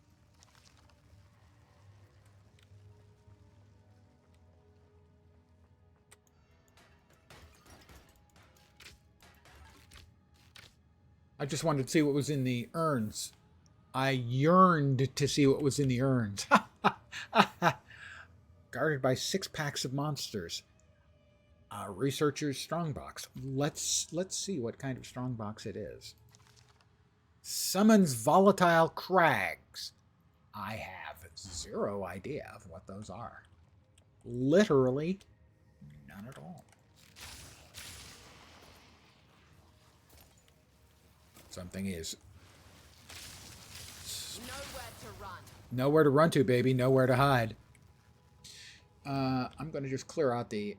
I just wanted to see what was in the urns. I yearned to see what was in the urns. Guarded by 6 packs of monsters. Researcher's strongbox. Let's see what kind of strongbox it is. Summons volatile crags. I have 0 idea of what those are. Literally none at all. Something is Nowhere to run. Nowhere to run to, baby. Nowhere to hide. I'm going to just clear out the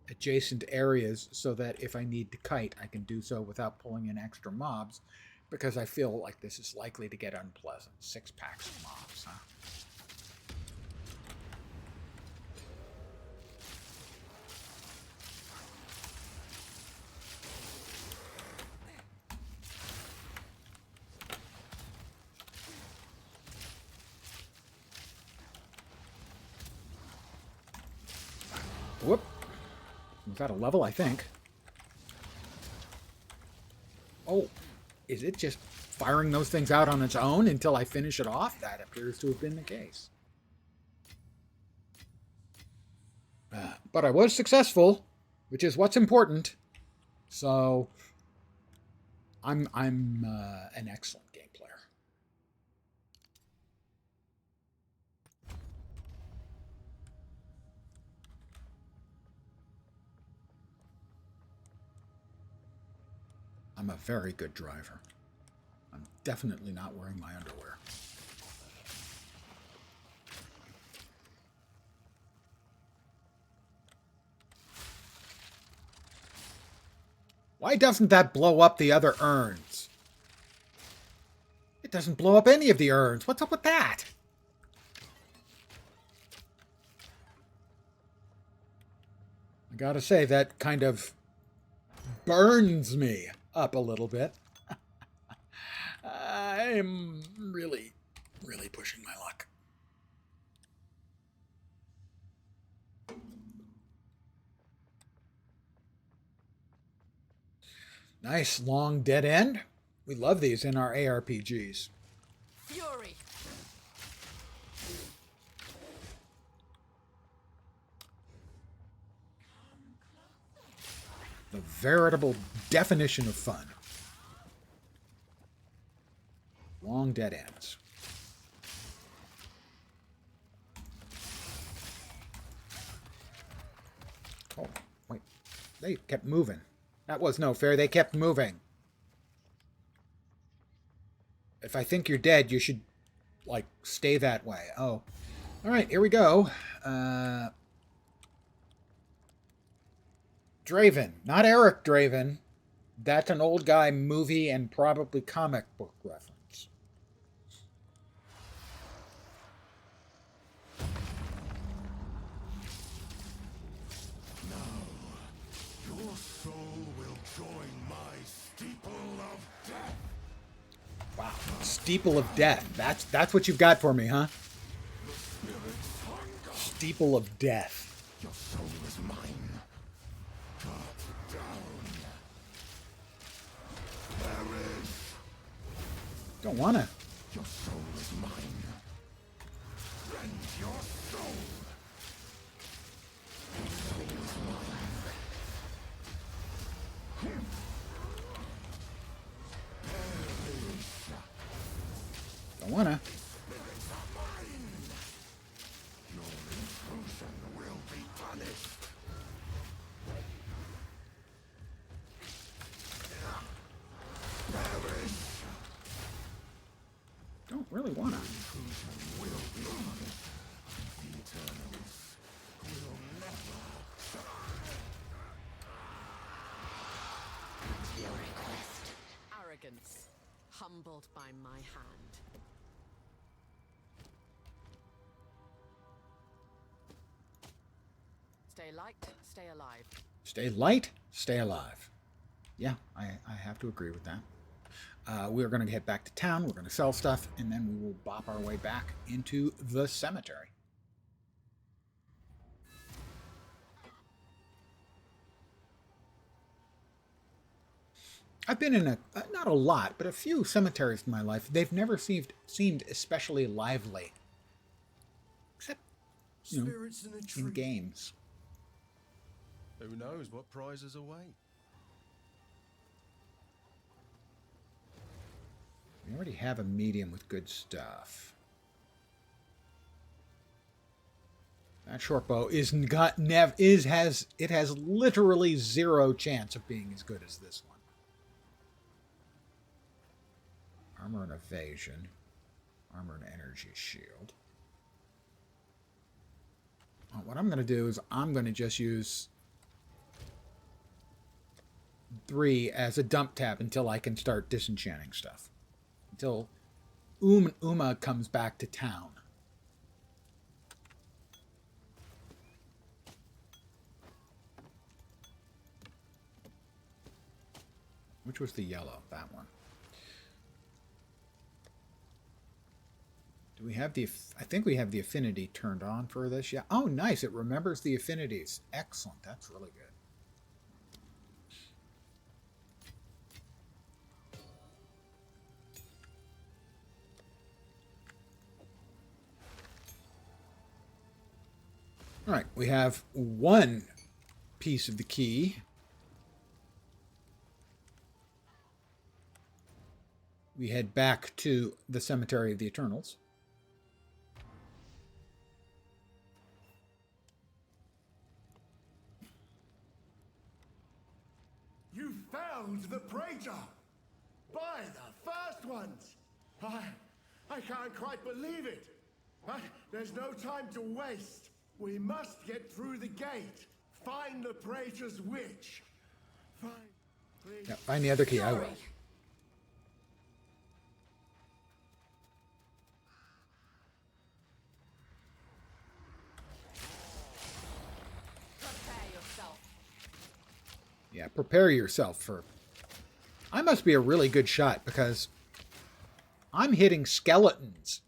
adjacent areas so that if I need to kite, I can do so without pulling in extra mobs, because I feel like this is likely to get unpleasant. 6 packs of mobs, huh? Whoop. Without a level, I think. Oh, is it just firing those things out on its own until I finish it off? That appears to have been the case. But I was successful, which is what's important. So I'm an excellent game player. I'm a very good driver. I'm definitely not wearing my underwear. Why doesn't that blow up the other urns? It doesn't blow up any of the urns. What's up with that? I gotta say, that kind of burns me up a little bit. I'm really pushing my luck. Nice long dead end. We love these in our ARPGs. Fury. The veritable definition of fun. Long dead ends. Oh, wait. They kept moving. That was no fair. They kept moving. If I think you're dead, you should, like, stay that way. Oh. All right, here we go. Draven. Not Eric Draven. That's an old guy movie and probably comic book reference. Your soul will join my steeple of death. Wow. Steeple of Death. That's what you've got for me, huh? Steeple of Death. Your soul is mine. Cut down. Perish. Don't wanna. Your soul is mine. Rend your soul. Your soul is mine. Perish. Don't wanna. Spirits are mine. Your intrusion will be punished. Perish. Don't really wanna. Will be punished. The Eternals will never. Your request. Arrogance. Humbled by my hand. Stay light, stay alive. Stay light, stay alive. Yeah, I have to agree with that. We're going to head back to town. We're going to sell stuff, and then we will bop our way back into the cemetery. I've been in not a lot, but a few cemeteries in my life. They've never seemed especially lively. Except, you know, Spirits in a tree. in games. Who knows what prizes await? We already have a medium with good stuff. That short bow has literally zero chance of being as good as this one. Armor and evasion. Armored energy shield. What I'm going to do is I'm going to just use 3 as a dump tab until I can start disenchanting stuff. Until Uma comes back to town. Which was the yellow? That one. Do we have the... I think we have the affinity turned on for this. Yeah. Oh, nice. It remembers the affinities. Excellent. That's really good. All right. We have one piece of the key. We head back to the Cemetery of the Eternals. You found the Praetor! By the first ones! I can't quite believe it! But there's no time to waste. We must get through the gate. Find the Praetor's witch. Yeah, find the other key. I will. Yeah, prepare yourself for... I must be a really good shot because I'm hitting skeletons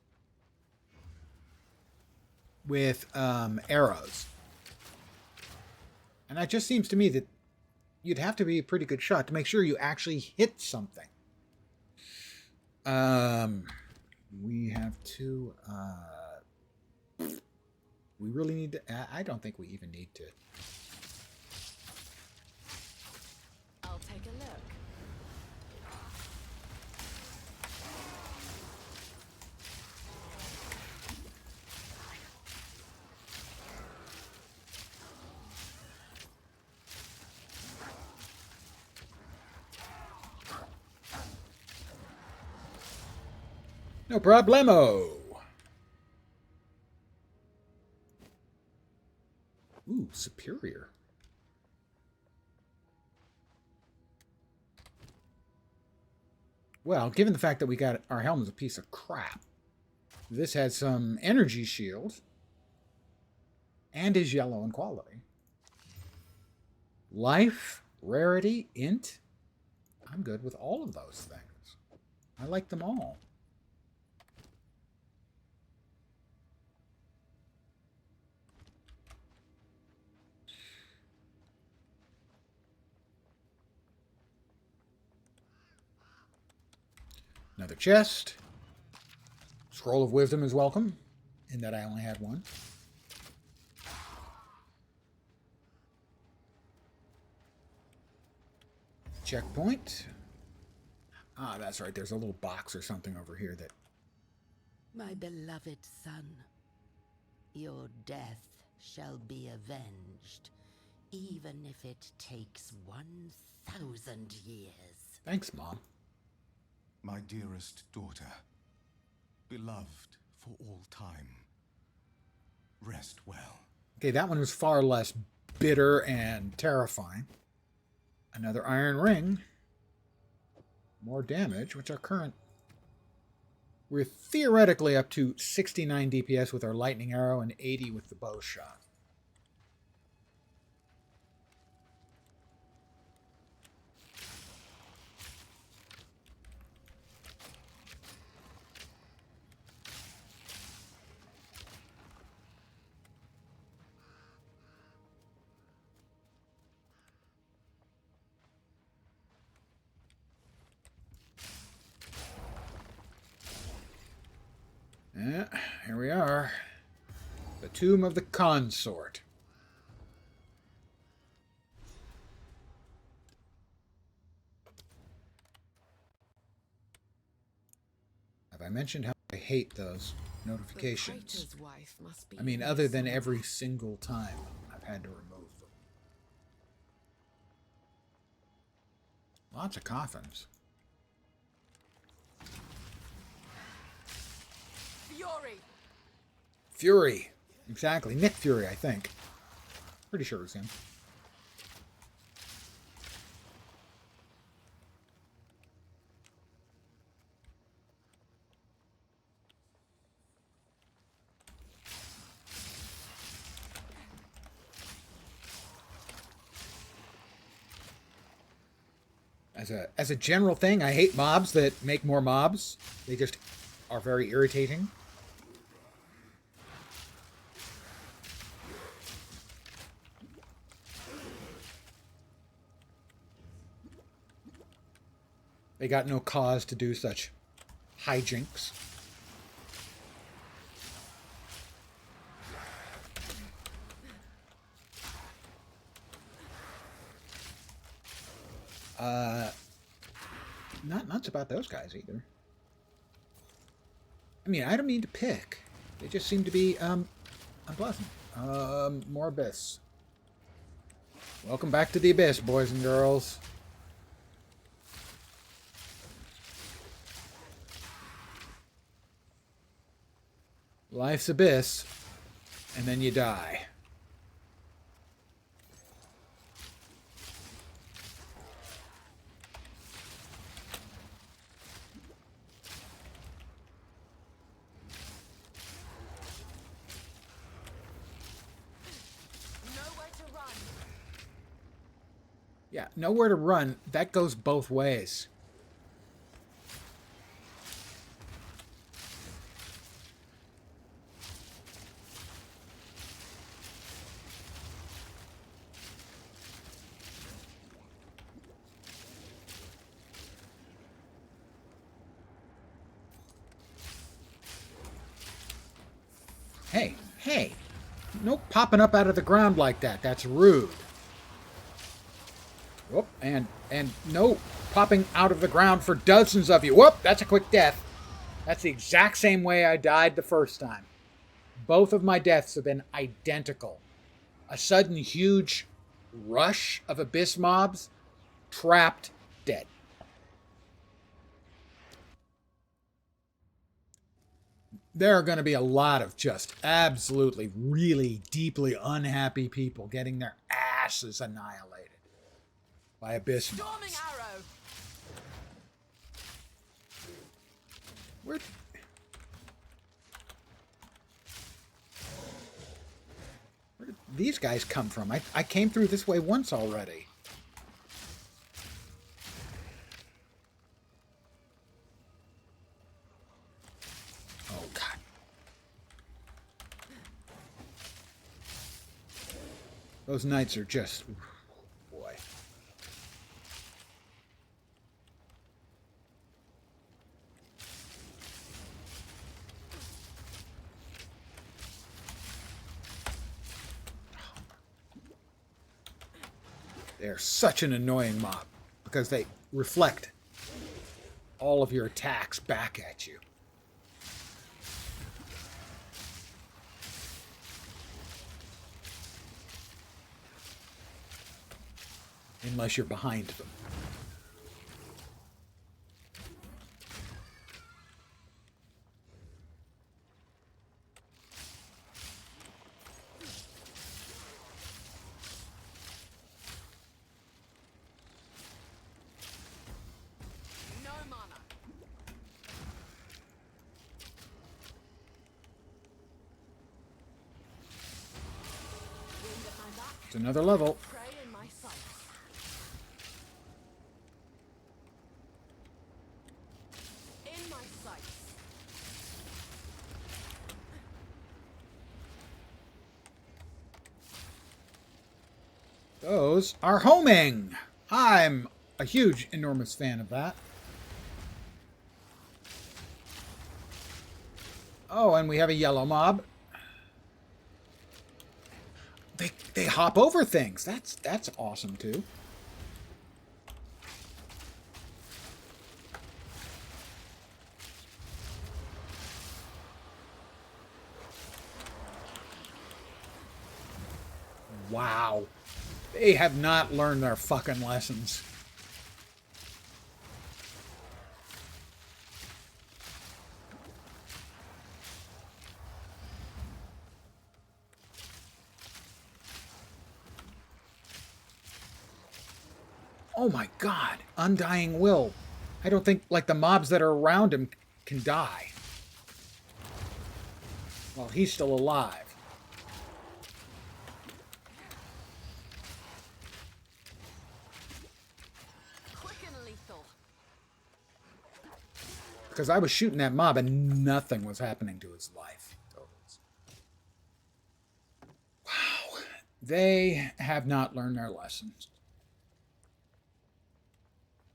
with arrows. And it just seems to me that you'd have to be a pretty good shot to make sure you actually hit something. We have to... we really need to... I don't think we even need to... I'll take a look. No problemo. Ooh, superior. Well, given the fact that we got our helmet's a piece of crap, this has some energy shield and is yellow in quality. Life, rarity, int. I'm good with all of those things. I like them all. Another chest. Scroll of Wisdom is welcome, in that I only had one. Checkpoint. Ah, that's right. There's a little box or something over here that... My beloved son, your death shall be avenged, even if it takes 1,000 years. Thanks, Mom. My dearest daughter, beloved for all time, rest well. Okay, that one was far less bitter and terrifying. Another iron ring. More damage, which our current... We're theoretically up to 69 DPS with our lightning arrow and 80 with the bow shot. Yeah, here we are. The Tomb of the Consort. Have I mentioned how I hate those notifications? The Praetor's wife must be I mean, other than every single time I've had to remove them. Lots of coffins. Fury! Fury. Exactly. Nick Fury, I think. Pretty sure it was him. As a general thing, I hate mobs that make more mobs. They just are very irritating. They got no cause to do such hijinks. Not nuts about those guys either. I mean, I don't mean to pick. They just seem to be, unpleasant. More Abyss. Welcome back to the Abyss, boys and girls. Life's Abyss, and then you die. Yeah, nowhere to run. That goes both ways. Hey, hey. No popping up out of the ground like that. That's rude. Whoop, and no popping out of the ground for dozens of you. Whoop, that's a quick death. That's the exact same way I died the first time. Both of my deaths have been identical. A sudden huge rush of Abyss mobs, trapped, dead. There are going to be a lot of just absolutely, really deeply unhappy people getting their asses annihilated by Abyss Storming mobs. arrow! Where did these guys come from? I came through this way once already. Oh, God. Those knights are just... boy. They're such an annoying mob because they reflect all of your attacks back at you. Unless you're behind them. No mana. Wind at my back. It's another level. Prey in my sights. In my sights. Those are homing. I'm a huge, enormous fan of that. Oh, and we have a yellow mob. They hop over things. That's awesome too. Wow. They have not learned their fucking lessons. Oh my god. Undying will. I don't think, like, the mobs that are around him can die. Well, he's still alive. Quick and lethal. Because I was shooting that mob and nothing was happening to his life. Wow. They have not learned their lessons.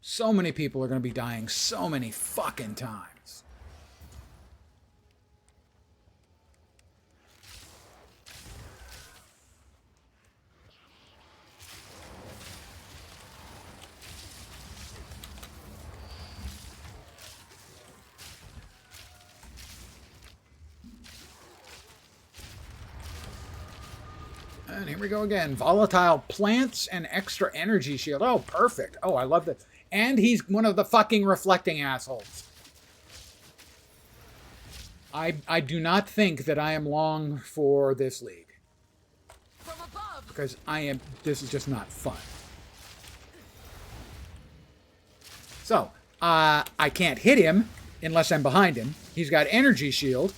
So many people are going to be dying so many fucking times. And here we go again. Volatile plants and extra energy shield. Oh, perfect. Oh, I love that. And he's one of the fucking reflecting assholes. I do not think that I am long for this league. From above. Because this is just not fun. So, I can't hit him unless I'm behind him. He's got energy shield.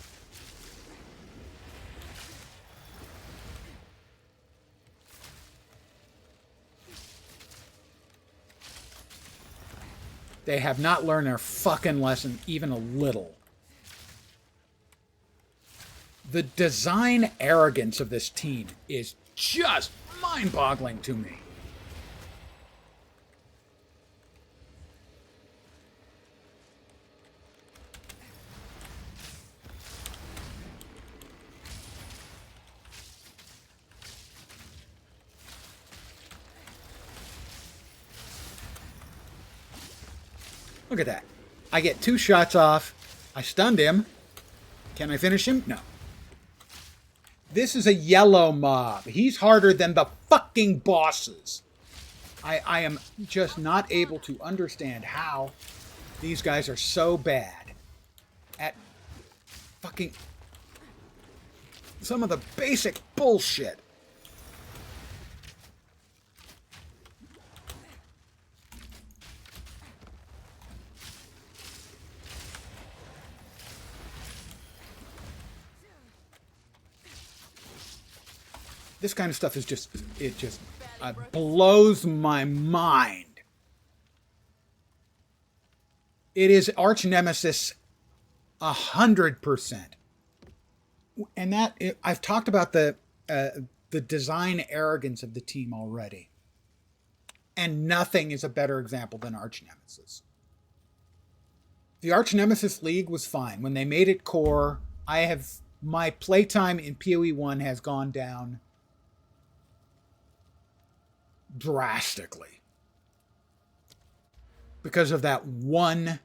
They have not learned their fucking lesson even a little. The design arrogance of this team is just mind-boggling to me. Look at that. I get 2 shots off. I stunned him. Can I finish him? No. This is a yellow mob. He's harder than the fucking bosses. I am just not able to understand how these guys are so bad at fucking some of the basic bullshit. This kind of stuff is just, it just blows my mind. It is arch nemesis 100%. And that, I've talked about the design arrogance of the team already. And nothing is a better example than arch nemesis. The arch nemesis league was fine. When they made it core, my playtime in PoE 1 has gone down drastically because of that one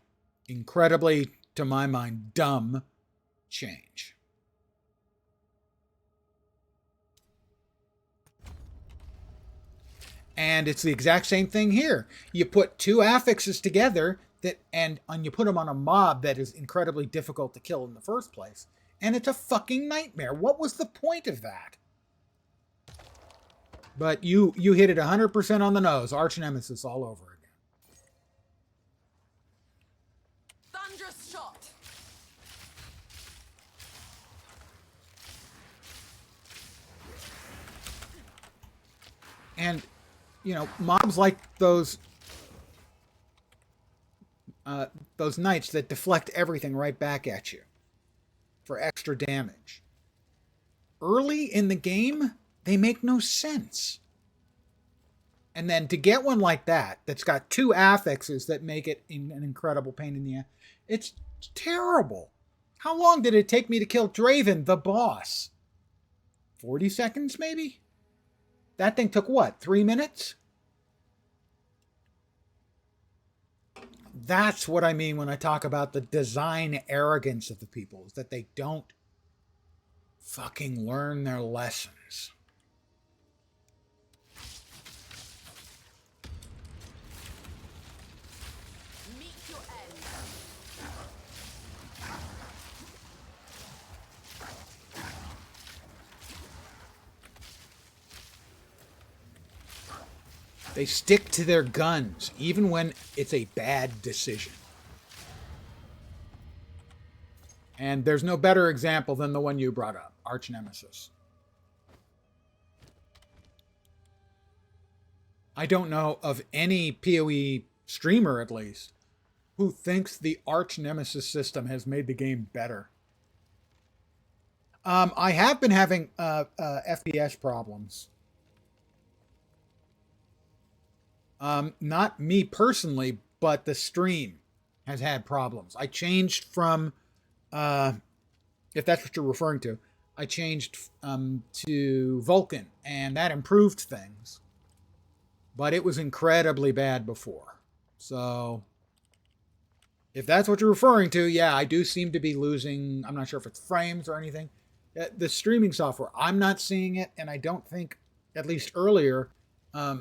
incredibly, to my mind, dumb change. And it's the exact same thing here. You put 2 affixes together and you put them on a mob that is incredibly difficult to kill in the first place, and it's a fucking nightmare. What was the point of that? But you hit it 100% on the nose. Arch nemesis all over again. Thunderous shot. And, mobs like those knights that deflect everything right back at you for extra damage. Early in the game, they make no sense. And then to get one like that, that's got 2 affixes that make it an incredible pain in the ass, it's terrible. How long did it take me to kill Draven, the boss? 40 seconds, maybe? That thing took what, 3 minutes? That's what I mean when I talk about the design arrogance of the people, is that they don't fucking learn their lessons. Meet your end. They stick to their guns, even when it's a bad decision. And there's no better example than the one you brought up, Arch Nemesis. I don't know of any PoE streamer, at least, who thinks the Arch Nemesis system has made the game better. I have been having FPS problems. Not me personally, but the stream has had problems. I changed from, if that's what you're referring to, I changed to Vulkan, and that improved things. But it was incredibly bad before. So, if that's what you're referring to, yeah, I do seem to be losing, I'm not sure if it's frames or anything. The streaming software, I'm not seeing it, and I don't think, at least earlier,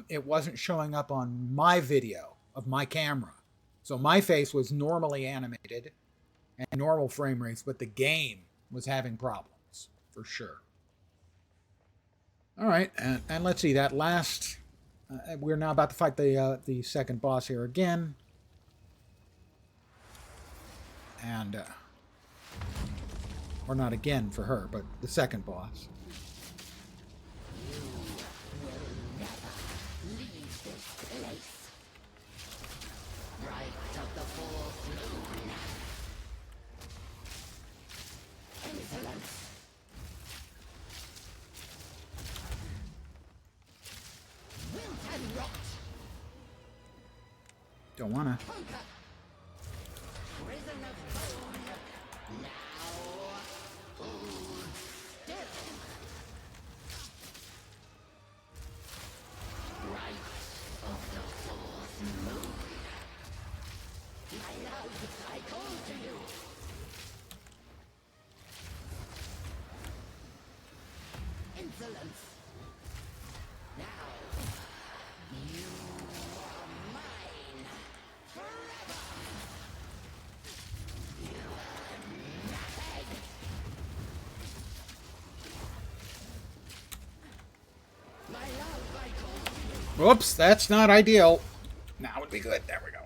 it wasn't showing up on my video of my camera. So my face was normally animated and normal frame rates, but the game was having problems, for sure. All right, and let's see, that last... we're now about to fight the second boss here again. And... or not again for her, but the second boss. Don't wanna. Whoops, that's not ideal. Now would be good. There we go.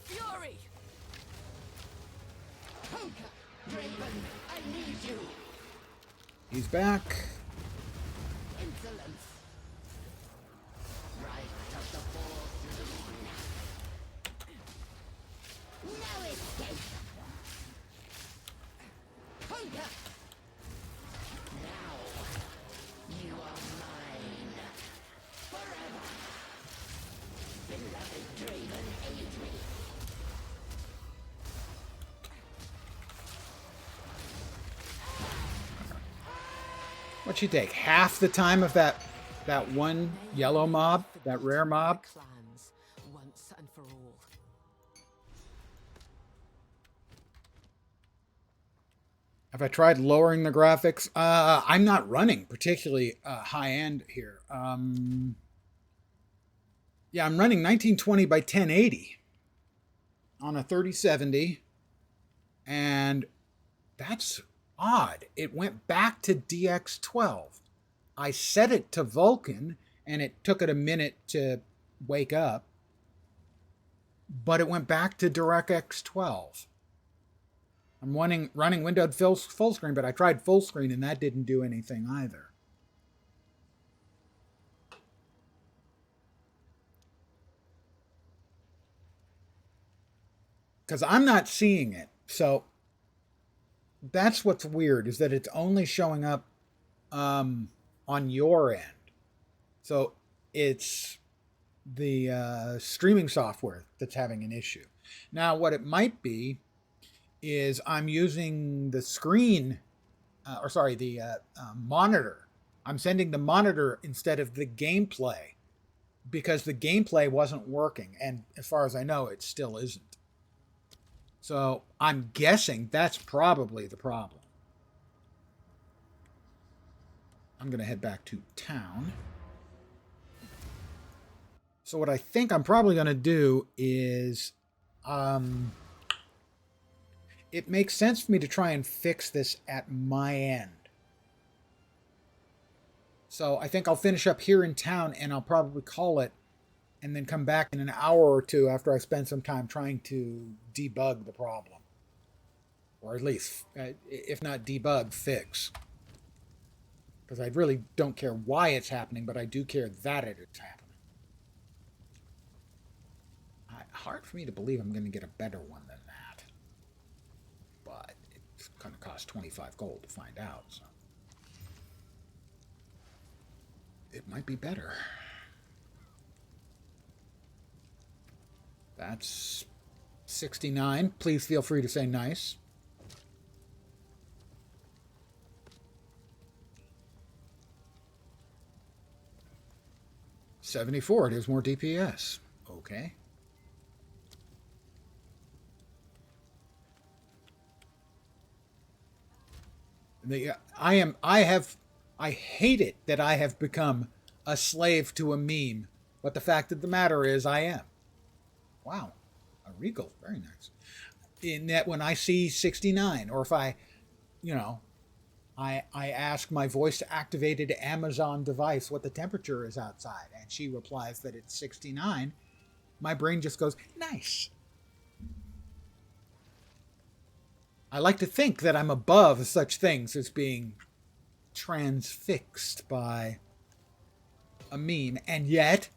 Fury! Raven, I need you. He's back. Insolence. Right of the fourth moon. No escape. Conquer. Now you are mine. Forever. Beloved Draven, aid me. What'd she take? Half the time of that one yellow mob, that rare mob? Clans, once and for all. Have I tried lowering the graphics? I'm not running particularly high end here. Yeah, I'm running 1920 by 1080 on a 3070, and that's odd. It went back to DX12. I set it to Vulkan, and it took it a minute to wake up, but it went back to DirectX 12. I'm running windowed full screen, but I tried full screen, and that didn't do anything either. Because I'm not seeing it. So that's what's weird, is that it's only showing up on your end. So it's the streaming software that's having an issue. Now, what it might be is I'm using the screen, the monitor. I'm sending the monitor instead of the gameplay because the gameplay wasn't working. And as far as I know, it still isn't. So I'm guessing that's probably the problem. I'm going to head back to town. So what I think I'm probably going to do is it makes sense for me to try and fix this at my end. So I think I'll finish up here in town and I'll probably call it and then come back in an hour or two after I spend some time trying to debug the problem. Or at least, if not debug, fix. Because I really don't care why it's happening, but I do care that it is happening. Hard for me to believe I'm going to get a better one than that. But it's going to cost 25 gold to find out, so. It might be better. That's 69. Please feel free to say nice. $74. It is more DPS. Okay. I hate it that I have become a slave to a meme, but the fact of the matter is I am. Wow, a regal, very nice. In that when I see 69, or if I ask my voice-activated Amazon device what the temperature is outside, and she replies that it's 69, my brain just goes, nice. I like to think that I'm above such things as being transfixed by a meme, and yet,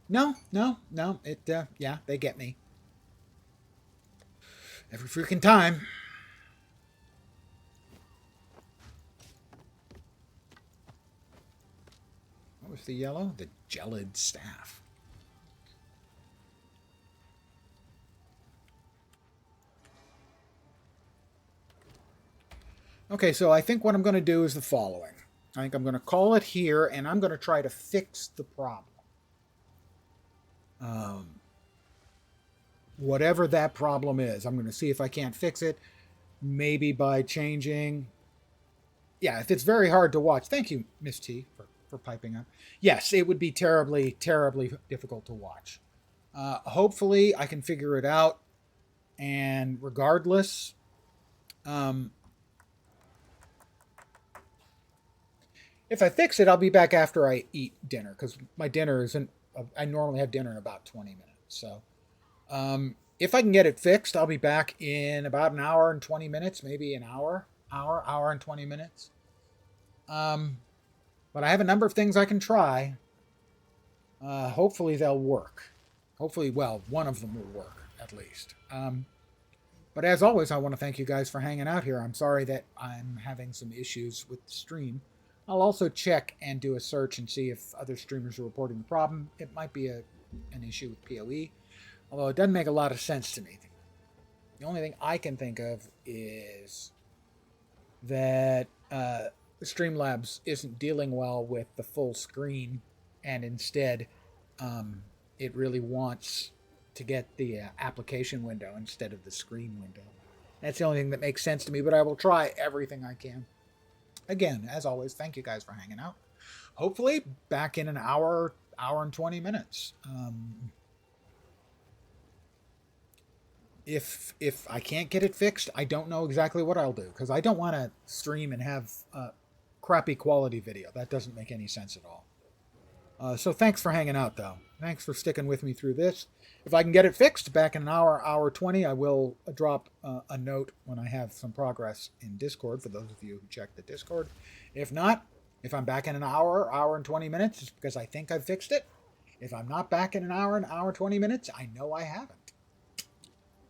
no, they get me. Every freaking time. What was the yellow? The gelid staff. Okay, so I think what I'm going to do is the following. I think I'm going to call it here, and I'm going to try to fix the problem. Whatever that problem is, I'm going to see if I can't fix it. Maybe by changing... Yeah, if it's very hard to watch... Thank you, Miss T, for piping up. Yes, it would be terribly, terribly difficult to watch. Hopefully, I can figure it out. And regardless... if I fix it, I'll be back after I eat dinner, because my dinner isn't... I normally have dinner in about 20 minutes. So if I can get it fixed, I'll be back in about an hour and 20 minutes, maybe an hour and 20 minutes. But I have a number of things I can try. Hopefully they'll work. Hopefully, well, one of them will work, at least. But as always, I want to thank you guys for hanging out here. I'm sorry that I'm having some issues with the stream. I'll also check and do a search and see if other streamers are reporting the problem. It might be an issue with PoE, although it doesn't make a lot of sense to me. The only thing I can think of is that Streamlabs isn't dealing well with the full screen, and instead it really wants to get the application window instead of the screen window. That's the only thing that makes sense to me, but I will try everything I can. Again, as always, thank you guys for hanging out. Hopefully, back in an hour and 20 minutes. If I can't get it fixed, I don't know exactly what I'll do, because I don't want to stream and have crappy quality video. That doesn't make any sense at all. So thanks for hanging out, though. Thanks for sticking with me through this. If I can get it fixed back in an hour 20, I will drop a note when I have some progress in Discord, for those of you who check the Discord. If not, if I'm back in an hour and 20 minutes, it's because I think I've fixed it. If I'm not back in an hour 20 minutes, I know I haven't.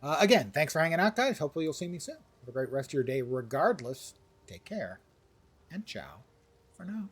Again, thanks for hanging out, guys. Hopefully you'll see me soon. Have a great rest of your day regardless. Take care, and ciao for now.